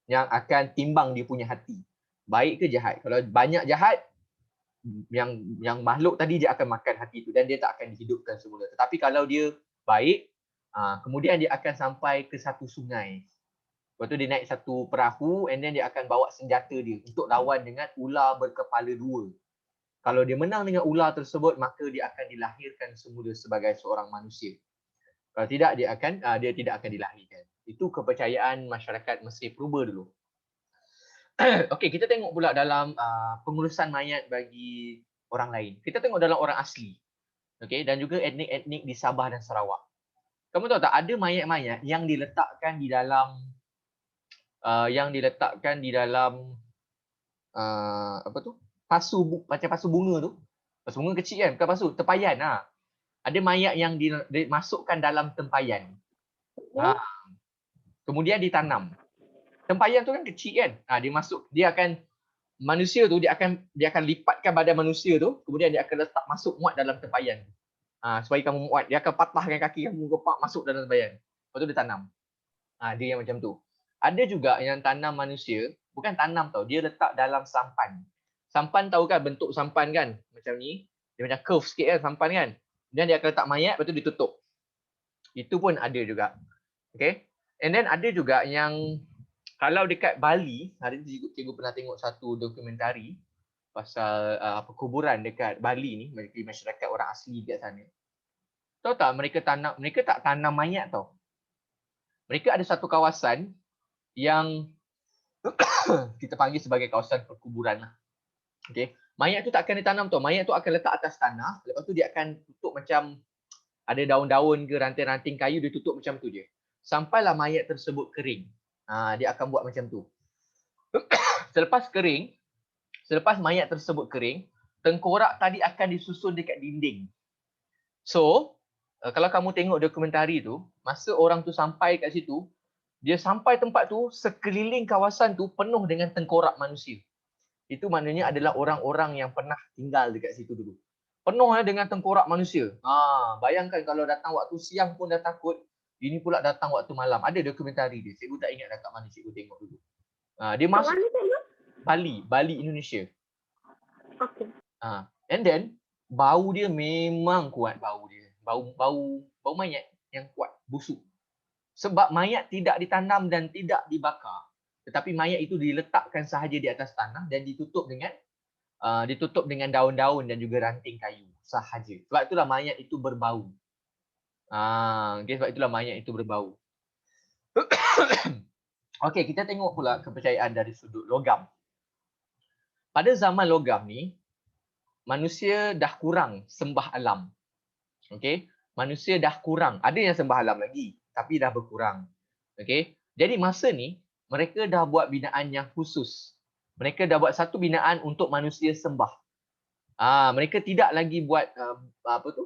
yang akan timbang dia punya hati. Baik ke jahat. Kalau banyak jahat, yang makhluk tadi dia akan makan hati tu dan dia tak akan dihidupkan semula. Tetapi kalau dia baik, kemudian dia akan sampai ke satu sungai. Lepas tu dia naik satu perahu and then dia akan bawa senjata dia untuk lawan dengan ular berkepala dua. Kalau dia menang dengan ular tersebut, maka dia akan dilahirkan semula sebagai seorang manusia. Kalau tidak, dia tidak akan dilahirkan. Itu kepercayaan masyarakat Mesir purba dulu. Okey, kita tengok pula dalam pengurusan mayat bagi orang lain. Kita tengok dalam orang asli. Okey, dan juga etnik-etnik di Sabah dan Sarawak. Kamu tahu tak, ada mayat-mayat yang diletakkan di dalam apa tu? Macam pasu bunga tu. Pasu bunga kecil kan, bukan pasu, tempayan lah. Ada mayat yang dimasukkan dalam tempayan. Kemudian ditanam. Tempayan tu kan kecil kan. Manusia tu dia akan lipatkan badan manusia tu, kemudian dia akan letak muat dalam tempayan. Supaya kamu muat, dia akan patahkan kaki kamu masuk dalam tempayan. Lepas tu dia tanam. Dia yang macam tu. Ada juga yang tanam manusia, bukan tanam tau, dia letak dalam sampan. Sampan tahu kan bentuk sampan kan? Macam ni. Dia macam curve sikit kan sampan kan? Dan dia akan letak mayat, lepas tu ditutup. Itu pun ada juga. Okay. And then ada juga yang kalau dekat Bali, hari ni cikgu pernah tengok satu dokumentari pasal perkuburan dekat Bali ni, masyarakat orang asli dekat sana. Tahu tak mereka tak tanam mayat tau. Mereka ada satu kawasan yang kita panggil sebagai kawasan perkuburan lah. Okay. Mayat tu tak akan ditanam tau. Mayat tu akan letak atas tanah. Lepas tu dia akan tutup macam ada daun-daun ke ranting-ranting kayu, dia tutup macam tu je. Sampailah mayat tersebut kering. Dia akan buat macam tu. Selepas mayat tersebut kering, tengkorak tadi akan disusun dekat dinding. So, kalau kamu tengok dokumentari tu, masa orang tu sampai kat situ, dia sampai tempat tu, sekeliling kawasan tu penuh dengan tengkorak manusia. Itu maknanya adalah orang-orang yang pernah tinggal dekat situ dulu. Penuh dengan tengkorak manusia. Bayangkan kalau datang waktu siang pun dah takut, ini pula datang waktu malam. Ada dokumentari dia. Cikgu tak ingat kat mana cikgu tengok dulu. Dia masuk Bali, Indonesia. Okay. And then bau dia memang kuat, bau dia. Bau mayat yang kuat, busuk. Sebab mayat tidak ditanam dan tidak dibakar. Tetapi mayat itu diletakkan sahaja di atas tanah dan ditutup dengan daun-daun dan juga ranting kayu sahaja. Sebab itulah mayat itu berbau. Sebab itulah mayat itu berbau. Okey, kita tengok pula kepercayaan dari sudut logam. Pada zaman logam ni, manusia dah kurang sembah alam. Okey, manusia dah kurang. Ada yang sembah alam lagi, tapi dah berkurang. Okey, jadi masa ni mereka dah buat binaan yang khusus. Mereka dah buat satu binaan untuk manusia sembah. Mereka tidak lagi buat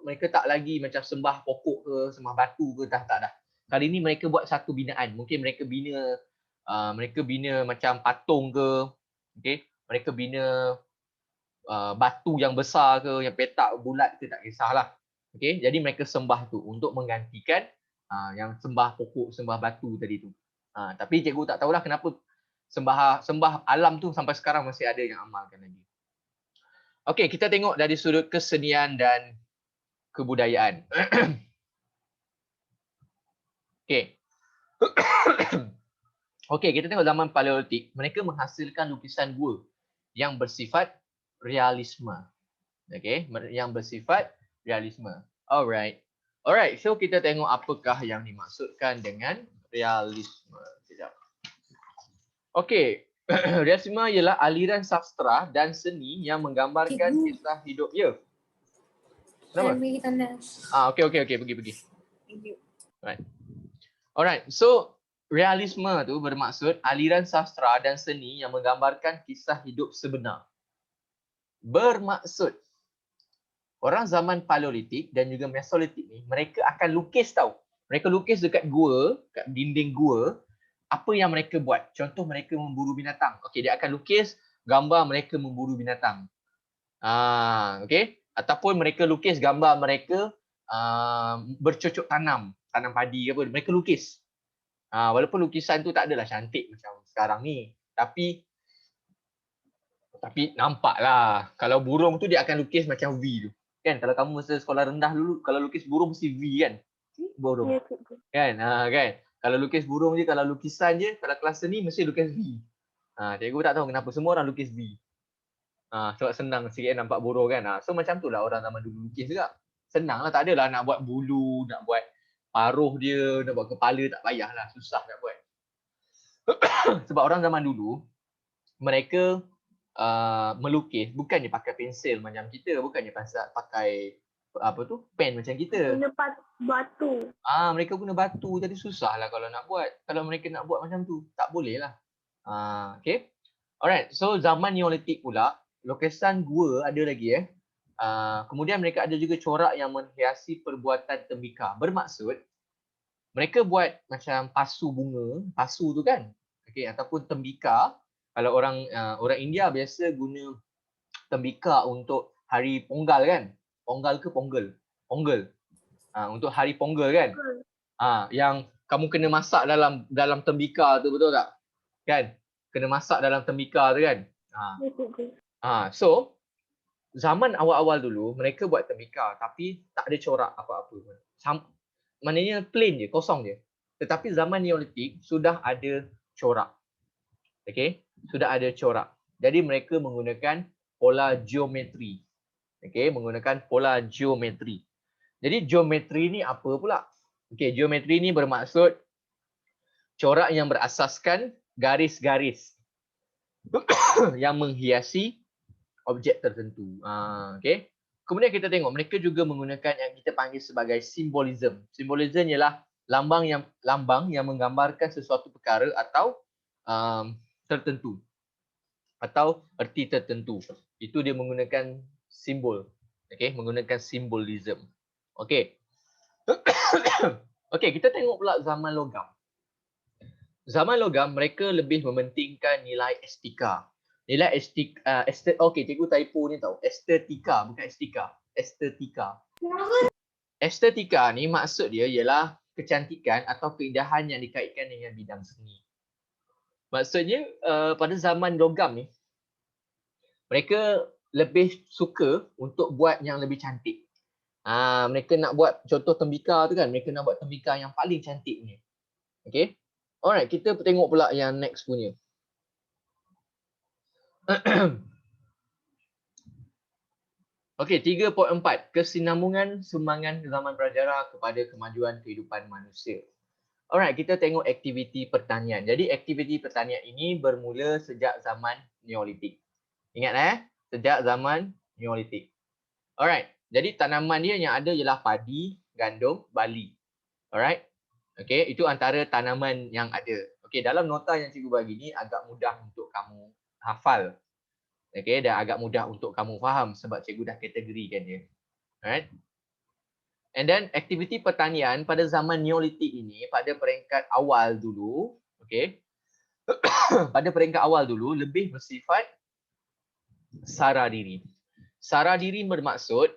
mereka tak lagi macam sembah pokok ke, sembah batu ke, dah tak dah. Kali ni mereka buat satu binaan. Mungkin mereka bina macam patung ke, okey. Mereka bina batu yang besar ke, yang petak bulat ke, tak kisahlah. Okey, jadi mereka sembah tu untuk menggantikan yang sembah pokok, sembah batu tadi tu. Tapi cikgu tak tahulah kenapa sembah alam tu sampai sekarang masih ada yang amalkan lagi. Okey, kita tengok dari sudut kesenian dan kebudayaan. Okey. Okey, kita tengok zaman Paleolitik, mereka menghasilkan lukisan gua yang bersifat realisme. Okey, yang bersifat realisme. Alright, so kita tengok apakah yang dimaksudkan dengan realisme. Sekejap. Okey, realisme ialah aliran sastra dan seni yang menggambarkan kisah hidup. Ya. Kenapa? Okey, pergi. Thank you. Alright, so realisme tu bermaksud aliran sastra dan seni yang menggambarkan kisah hidup sebenar. Bermaksud orang zaman Paleolitik dan juga Mesolitik ni, mereka akan lukis tau. Mereka lukis dekat gua, kat dinding gua, apa yang mereka buat. Contoh mereka memburu binatang. Okey, dia akan lukis gambar mereka memburu binatang. Okey. Ataupun mereka lukis gambar mereka bercocok tanam padi ke apa, mereka lukis. Walaupun lukisan tu tak adalah cantik macam sekarang ni, tapi nampaklah kalau burung tu dia akan lukis macam V tu. Kan kalau kamu masa sekolah rendah dulu kalau lukis burung mesti V kan? Burung. Ya, cikgu. Kan? Kan? Kalau lukis burung je, kalau lukisan je, kalau kelas seni mesti lukis V. Cikgu tak tahu kenapa semua orang lukis V. Sebab senang sikit nampak burung kan. So macam tu lah orang zaman dulu lukis juga. Senang lah, tak adalah nak buat bulu, nak buat paruh dia, nak buat kepala, tak payahlah, susah nak buat. Sebab orang zaman dulu mereka melukis bukannya pakai pensel macam kita, bukannya pakai apa tu, pen macam kita. Guna batu. Mereka guna batu, jadi susah lah kalau nak buat. Kalau mereka nak buat macam tu, tak boleh lah. Okay. Alright, so zaman Neolitik pula, lukisan gua ada lagi kemudian mereka ada juga corak yang menghiasi perbuatan tembikar. Bermaksud, mereka buat macam pasu bunga, pasu tu kan, okay, ataupun tembikar. Kalau orang India biasa guna tembikar untuk hari Ponggal kan, Ponggal ke Ponggel, untuk hari Ponggel kan, yang kamu kena masak dalam tembikar tu, betul tak? Kan, kena masak dalam tembikar tu kan. Ya, cikgu. So zaman awal-awal dulu mereka buat tembikar tapi tak ada corak apa-apa pun. Maknanya plain je, kosong je. Tetapi zaman Neolitik sudah ada corak. Okey, sudah ada corak. Jadi mereka menggunakan pola geometri. Okey, menggunakan pola geometri. Jadi geometri ni apa pula? Okey, geometri ni bermaksud corak yang berasaskan garis-garis yang menghiasi objek tertentu. Okey. Kemudian kita tengok mereka juga menggunakan yang kita panggil sebagai simbolism. Simbolism ialah lambang yang menggambarkan sesuatu perkara atau tertentu atau erti tertentu. Itu dia menggunakan simbol. Okey, menggunakan simbolism. Okey. Okey, kita tengok pula zaman logam. Zaman logam mereka lebih mementingkan nilai estetika. Nilai estetika, okey, cikgu typo ni tahu. Estetika, bukan estetika. Estetika. Estetika ni maksud dia ialah kecantikan atau keindahan yang dikaitkan dengan bidang seni. Maksudnya pada zaman logam ni, mereka lebih suka untuk buat yang lebih cantik. Mereka nak buat contoh tembikar tu kan, mereka nak buat tembikar yang paling cantik ni. Okay. Alright, kita tengok pula yang next punya. Okey, 3.4. Kesinambungan sumbangan zaman prasejarah kepada kemajuan kehidupan manusia. Alright, kita tengok aktiviti pertanian. Jadi aktiviti pertanian ini bermula sejak zaman Neolitik. Ingat sejak zaman Neolitik. Alright, jadi tanaman dia yang ada ialah padi, gandum, barley. Alright. Okey, itu antara tanaman yang ada. Okey, dalam nota yang cikgu bagi ni agak mudah untuk kamu hafal. Okay, dan agak mudah untuk kamu faham sebab cikgu dah kategorikan dia. Alright. And then aktiviti pertanian pada zaman Neolitik ini pada peringkat awal dulu, okay, pada peringkat awal dulu lebih bersifat sara diri. Sara diri bermaksud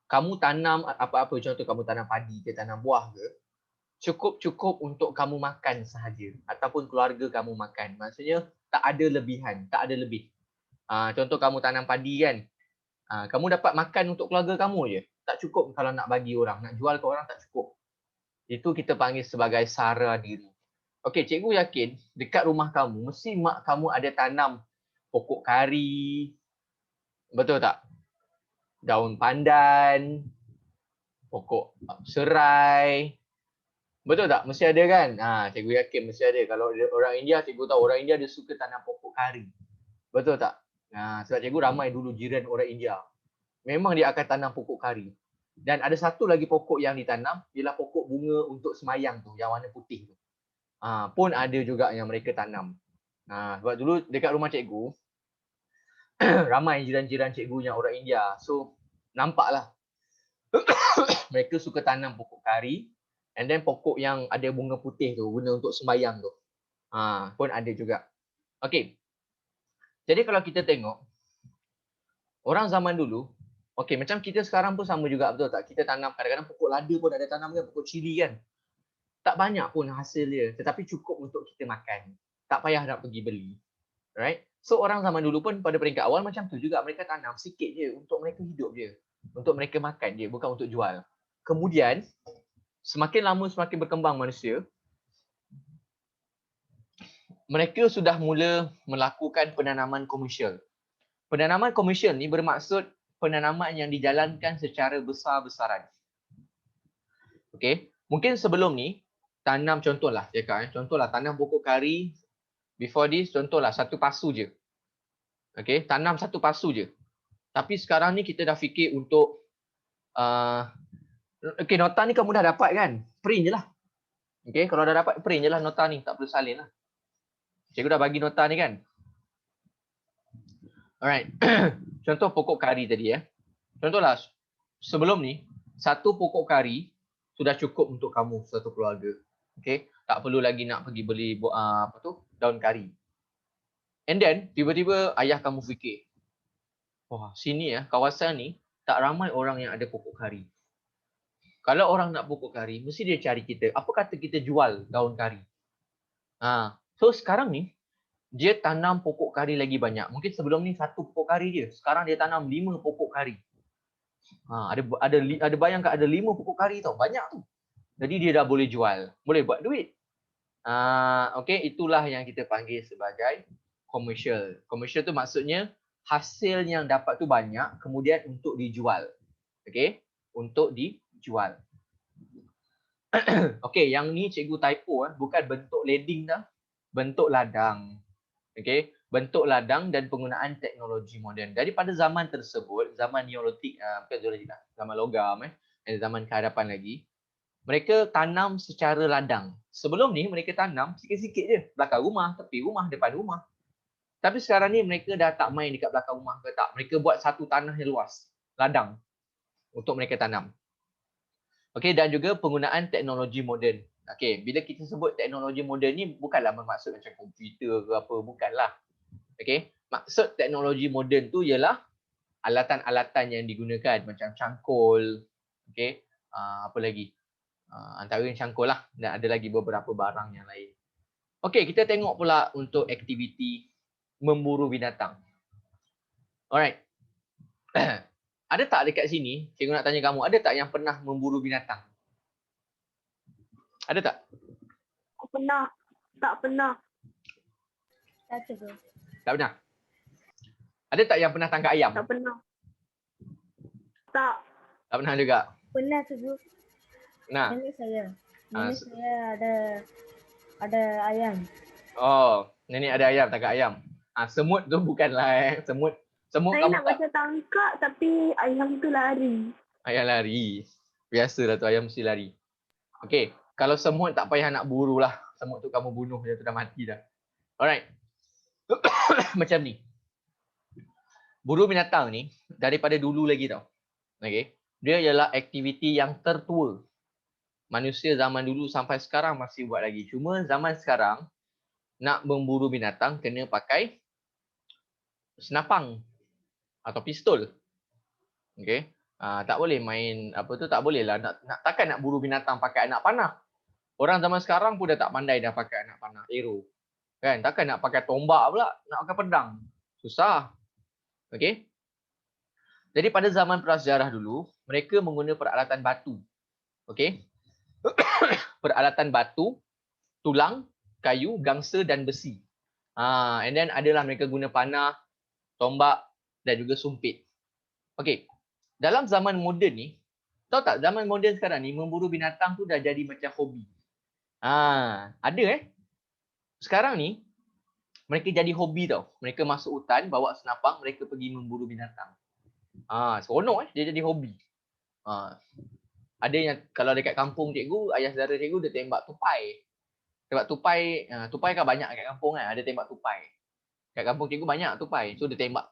kamu tanam apa-apa, contoh kamu tanam padi ke tanam buah ke, cukup untuk kamu makan sahaja ataupun keluarga kamu makan. Maksudnya tak ada lebihan, tak ada lebih. Contoh kamu tanam padi kan, kamu dapat makan untuk keluarga kamu je. Tak cukup kalau nak bagi orang, nak jual ke orang tak cukup. Itu kita panggil sebagai sara diri. Okey, cikgu yakin dekat rumah kamu, mesti mak kamu ada tanam pokok kari, betul tak? Daun pandan, pokok serai, betul tak? Mesti ada kan? Cikgu yakin mesti ada. Kalau orang India, cikgu tahu orang India dia suka tanam pokok kari. Betul tak? Sebab cikgu ramai dulu jiran orang India. Memang dia akan tanam pokok kari. Dan ada satu lagi pokok yang ditanam, ialah pokok bunga untuk semayang tu, yang warna putih tu. Pun ada juga yang mereka tanam. Sebab dulu dekat rumah cikgu, ramai jiran-jiran cikgu yang orang India. So, nampaklah. Mereka suka tanam pokok kari. And then pokok yang ada bunga putih tu, guna untuk semayang tu. Pun ada juga. Okay. Jadi kalau kita tengok, orang zaman dulu, Okey, macam kita sekarang pun sama juga, betul tak? Kita tanam kadang-kadang pokok lada pun ada tanam kan, pokok cili kan. Tak banyak pun hasil dia, tetapi cukup untuk kita makan. Tak payah nak pergi beli. Right? So orang zaman dulu pun pada peringkat awal macam tu juga, mereka tanam sikit je untuk mereka hidup je. Untuk mereka makan je, bukan untuk jual. Kemudian semakin lama semakin berkembang manusia, mereka sudah mula melakukan penanaman komersial. Penanaman komersial ni bermaksud penanaman yang dijalankan secara besar-besaran. Okey, mungkin sebelum ni tanam contohlah cakap contohlah tanam pokok kari. Before this, contohlah satu pasu je. Okay, tanam satu pasu je. Tapi sekarang ni kita dah fikir untuk okay, nota ni kamu dah dapat kan? Print je lah. Okay, kalau dah dapat print je lah nota ni. Tak perlu salin lah. Cikgu dah bagi nota ni kan? Alright. Contoh pokok kari tadi ya. Contohlah, sebelum ni, satu pokok kari sudah cukup untuk kamu satu keluarga. Okay, tak perlu lagi nak pergi beli daun kari. And then, tiba-tiba ayah kamu fikir, wah, sini ya, kawasan ni tak ramai orang yang ada pokok kari. Kalau orang nak pokok kari, mesti dia cari kita. Apa kata kita jual daun kari? So sekarang ni, dia tanam pokok kari lagi banyak. Mungkin sebelum ni satu pokok kari je. Sekarang dia tanam 5 pokok kari. Ada bayangkan ada 5 pokok kari tau. Banyak tu. Jadi dia dah boleh jual. Boleh buat duit. Okay, itulah yang kita panggil sebagai commercial. Commercial tu maksudnya hasil yang dapat tu banyak, kemudian untuk dijual. Okay, untuk dijual. Okay, yang ni cikgu typo, bukan bentuk lading dah, bentuk ladang. Okay, bentuk ladang dan penggunaan teknologi moden. Daripada zaman tersebut, zaman neolitik, bukan neolitik lah, zaman logam, zaman kehadapan lagi, mereka tanam secara ladang. Sebelum ni mereka tanam sikit-sikit je, belakang rumah, tepi rumah, depan rumah. Tapi sekarang ni mereka dah tak main dekat belakang rumah ke tak. Mereka buat satu tanah yang luas, ladang, untuk mereka tanam. Okey, dan juga penggunaan teknologi moden. Okey, bila kita sebut teknologi moden ni bukanlah bermaksud macam komputer ke apa, bukanlah. Okey, maksud teknologi moden tu ialah alatan-alatan yang digunakan macam cangkul, okey, apa lagi? Antara yang cangkul lah, dan ada lagi beberapa barang yang lain. Okey, kita tengok pula untuk aktiviti memburu binatang. Alright. Ada tak dekat sini, cikgu nak tanya kamu, ada tak yang pernah memburu binatang? Ada tak? Tak pernah. Tak pernah. Tak cikgu. Tak pernah? Ada tak yang pernah tangkap ayam? Tak pernah. Tak. Tak pernah juga? Pernah cikgu. Nah. Nenek saya. Nenek saya ada ayam. Oh, nenek ada ayam, tangkap ayam. Semut tu bukanlah semut. Semut Saya kamu nak tak. baca tangkap tapi ayam tu lari. Ayam lari. Biasalah tu, ayam mesti lari. Okey, kalau semut tak payah nak buru lah. Semut tu kamu bunuh, dia tu dah mati dah. Alright. Macam ni. Buru binatang ni daripada dulu lagi tau. Okey. Dia ialah aktiviti yang tertua. Manusia zaman dulu sampai sekarang masih buat lagi. Cuma zaman sekarang nak memburu binatang kena pakai senapang atau pistol. Okey. Tak boleh main tak boleh lah takkan nak buru binatang pakai anak panah. Orang zaman sekarang pun dah tak pandai dah pakai anak panah, arrow. Kan? Takkan nak pakai tombak pula, nak pakai pedang. Susah. Okey. Jadi pada zaman prasejarah dulu, mereka menggunakan peralatan batu. Okey. Peralatan batu, tulang, kayu, gangsa dan besi. And then adalah mereka guna panah, tombak dan juga sumpit. Okey. Dalam zaman moden ni, tahu tak zaman moden sekarang ni memburu binatang tu dah jadi macam hobi. Ada sekarang ni mereka jadi hobi tau. Mereka masuk hutan, bawa senapang, mereka pergi memburu binatang. Seronok dia jadi hobi. Ada yang kalau dekat kampung cikgu, ayah saudara cikgu dia tembak tupai. Tembak tupai, tupai kan banyak kat kampung kan, ada tembak tupai. Kat kampung cikgu banyak tupai. So dia tembak,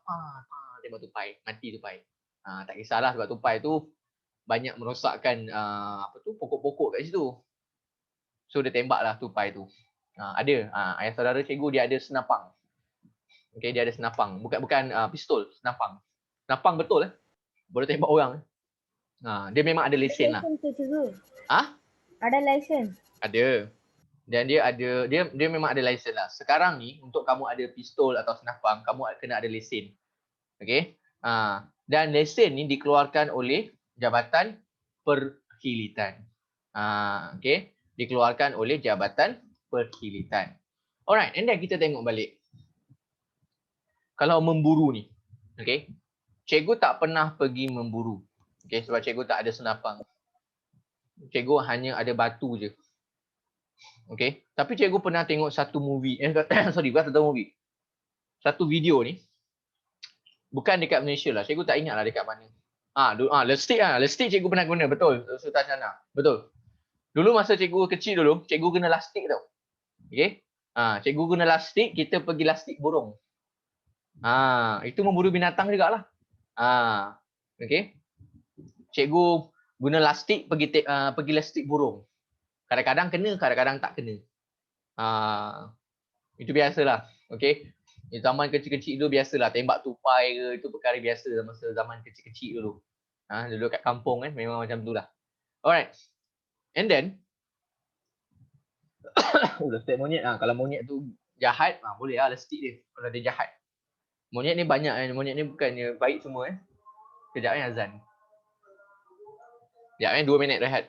tembak tupai, mati tupai. Tak kisahlah sebab tupai tu banyak merosakkan pokok-pokok kat situ. So dia tembaklah tupai tu. Ada ayah saudara cikgu dia ada senapang. Okey, dia ada senapang. Bukan pistol, senapang. Senapang betul boleh tembak orang. Dia memang ada lesen lah. License ke cikgu? Ada license? Ada. Dan dia memang ada lesen lah. Sekarang ni untuk kamu ada pistol atau senapang, kamu kena ada lesen. Okey. Dan lesen ni dikeluarkan oleh Jabatan Perkhidmatan. Okey. Dikeluarkan oleh Jabatan Perkhidmatan. Alright, and then kita tengok balik. Kalau memburu ni, okey. Cikgu tak pernah pergi memburu. Okey, sebab cikgu tak ada senapang. Cikgu hanya ada batu je. Okey. Tapi cikgu pernah tengok satu movie, bukan satu movie. Satu video ni. Bukan dekat Malaysia lah. Cikgu tak ingat lah dekat mana. Lestik lah. Lestik cikgu pernah guna. Betul. Sultan Syana. Betul. Dulu masa cikgu kecil dulu, cikgu guna lastik tau. Okey. Cikgu guna lastik, kita pergi lastik burung. Itu memburu binatang jugalah. Okey. Cikgu guna lastik pergi lastik burung. Kadang-kadang kena, kadang-kadang tak kena. Itu biasalah. Okey. Zaman kecil-kecil dulu biasalah tembak tupai ke, itu perkara biasa masa zaman kecil-kecil dulu. Dulu kat kampung kan memang macam tu lah. Alright. And then lestik monyet kalau monyet tu jahat, boleh lah lestik dia kalau dia jahat. Monyet ni banyak kan, monyet ni bukannya baik semua Kejap azan. Sekejap 2 minit rehat.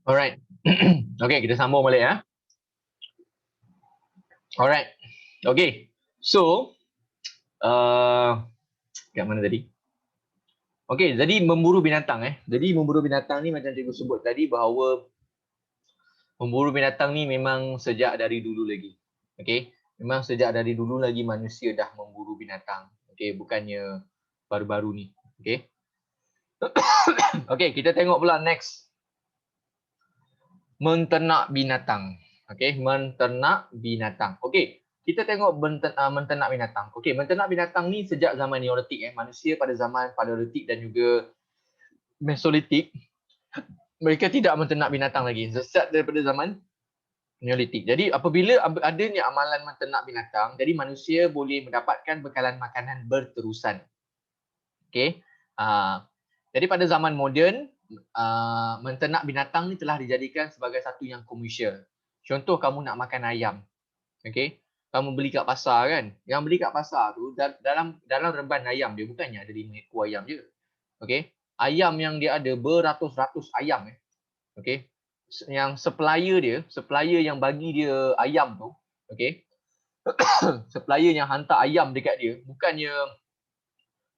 Alright. Okay, kita sambung balik ya. Alright. Okay. So, kat mana tadi? Okay, jadi memburu binatang Jadi memburu binatang ni macam cikgu sebut tadi bahawa memburu binatang ni memang sejak dari dulu lagi. Okay. Memang sejak dari dulu lagi manusia dah memburu binatang. Okay, bukannya baru-baru ni. Okay. Okay, kita tengok pula next. Menternak binatang. Okay, menternak binatang. Okay, kita tengok menternak binatang. Okay, menternak binatang ni sejak zaman Neolitik. Manusia pada zaman Paleolitik dan juga Mesolitik, mereka tidak menternak binatang lagi. Start daripada zaman Neolitik. Jadi apabila adanya amalan menternak binatang, jadi manusia boleh mendapatkan bekalan makanan berterusan. Okay. Jadi pada zaman moden, menternak binatang ni telah dijadikan sebagai satu yang komersial. Contoh, kamu nak makan ayam. Okay. Kamu beli kat pasar kan. Yang beli kat pasar tu, dalam reban ayam dia bukannya ada 5 ekor ayam je. Okay. Ayam yang dia ada beratus-ratus ayam. Okay. Yang supplier yang bagi dia ayam tu, okay. Supplier yang hantar ayam dekat dia, bukannya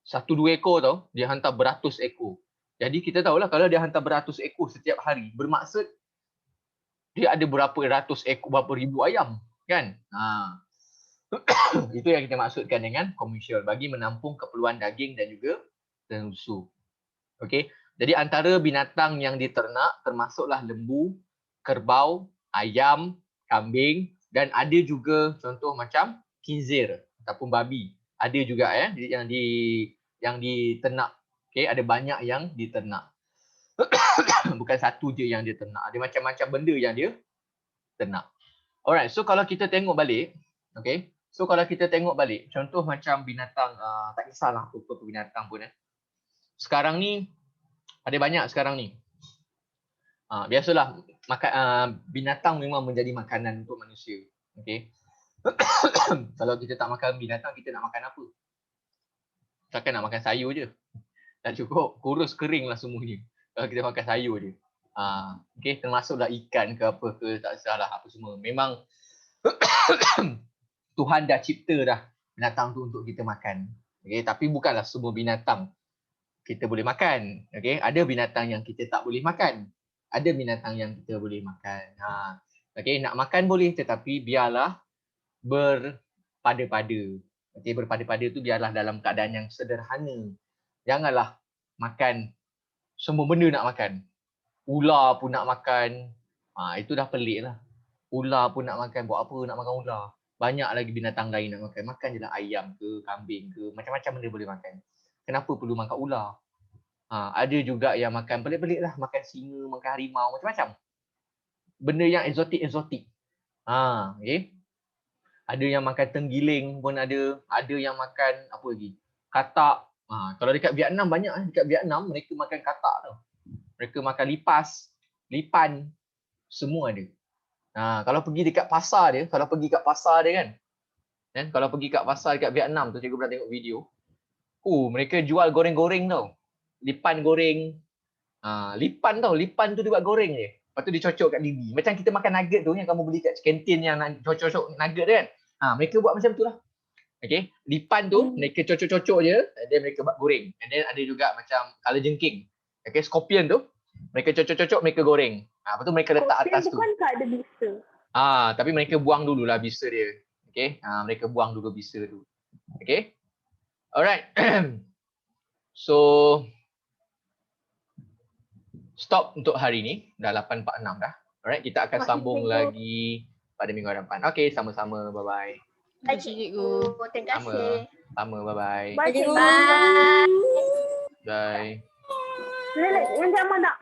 1-2 ekor tau, dia hantar beratus ekor. Jadi kita tahulah kalau dia hantar beratus ekor setiap hari, bermaksud dia ada berapa ratus ekor, berapa ribu ayam, kan? Itu yang kita maksudkan dengan komersial, bagi menampung keperluan daging dan juga susu. Okey. Jadi antara binatang yang diternak termasuklah lembu, kerbau, ayam, kambing, dan ada juga contoh macam khinzir ataupun babi. Ada juga yang diternak. Okey, ada banyak yang diternak. Bukan satu je yang dia ternak. Ada macam-macam benda yang dia ternak. Alright, so kalau kita tengok balik, okay. So kalau kita tengok balik, contoh macam binatang, tak kisahlah apa binatang pun. Sekarang ni, ada banyak sekarang ni. Biasalah, binatang memang menjadi makanan untuk manusia. Okay. Kalau kita tak makan binatang, kita nak makan apa? Takkan nak makan sayur je. Tak cukup, kurus kering lah semuanya. Kalau kita makan sayur je. Okay, termasuklah ikan ke apa ke, tak salah apa semua. Memang Tuhan dah cipta dah binatang tu untuk kita makan. Okay, tapi bukanlah semua binatang kita boleh makan. Okay, ada binatang yang kita tak boleh makan. Ada binatang yang kita boleh makan. Okay, nak makan boleh tetapi biarlah berpada-pada. Okay, berpada-pada tu biarlah dalam keadaan yang sederhana. Janganlah makan semua benda nak makan. Ular pun nak makan. Itu dah pelik lah. Ular pun nak makan. Buat apa nak makan ular? Banyak lagi binatang lain nak makan. Makan je lah ayam ke, kambing ke. Macam-macam benda boleh makan. Kenapa perlu makan ular? Ada juga yang makan pelik-pelik lah. Makan singa, makan harimau, macam-macam. Benda yang eksotik-eksotik. Okay. Ada yang makan tenggiling pun ada. Ada yang makan apa lagi? Katak. Kalau dekat Vietnam banyak. Dekat Vietnam mereka makan katak tau. Mereka makan lipas, lipan, semua ada. Kalau pergi dekat pasar dia, kalau pergi kat pasar dekat Vietnam tu, cikgu pernah tengok video. Mereka jual goreng-goreng tau. Lipan goreng. Lipan tau, lipan tu dia buat goreng je. Lepas tu dicocok kat gigi. Macam kita makan nugget tu yang kamu beli kat kantin yang cocok nugget tu kan. Mereka buat macam tu lah. Okay, lipan tu mereka cocok-cocok je, dan mereka buat goreng. And then ada juga macam kalajengking. Okay, scorpion tu mereka cocok-cocok, mereka goreng. Lepas tu mereka letak atas tu. Scorpion bukan tak ada bisa. Tapi mereka buang dululah bisa dia. Okay, mereka buang dulu bisa tu. Okay. Alright. So stop untuk hari ni. Dah 8.46 dah. Alright, kita akan sambung lagi pada minggu hadapan. Okay, sama-sama. Bye-bye. Terima kasih, cikgu. Terima kasih. Sama, bye-bye. Bye, cikgu. Bye. Bye. Lelek, yang zaman tak?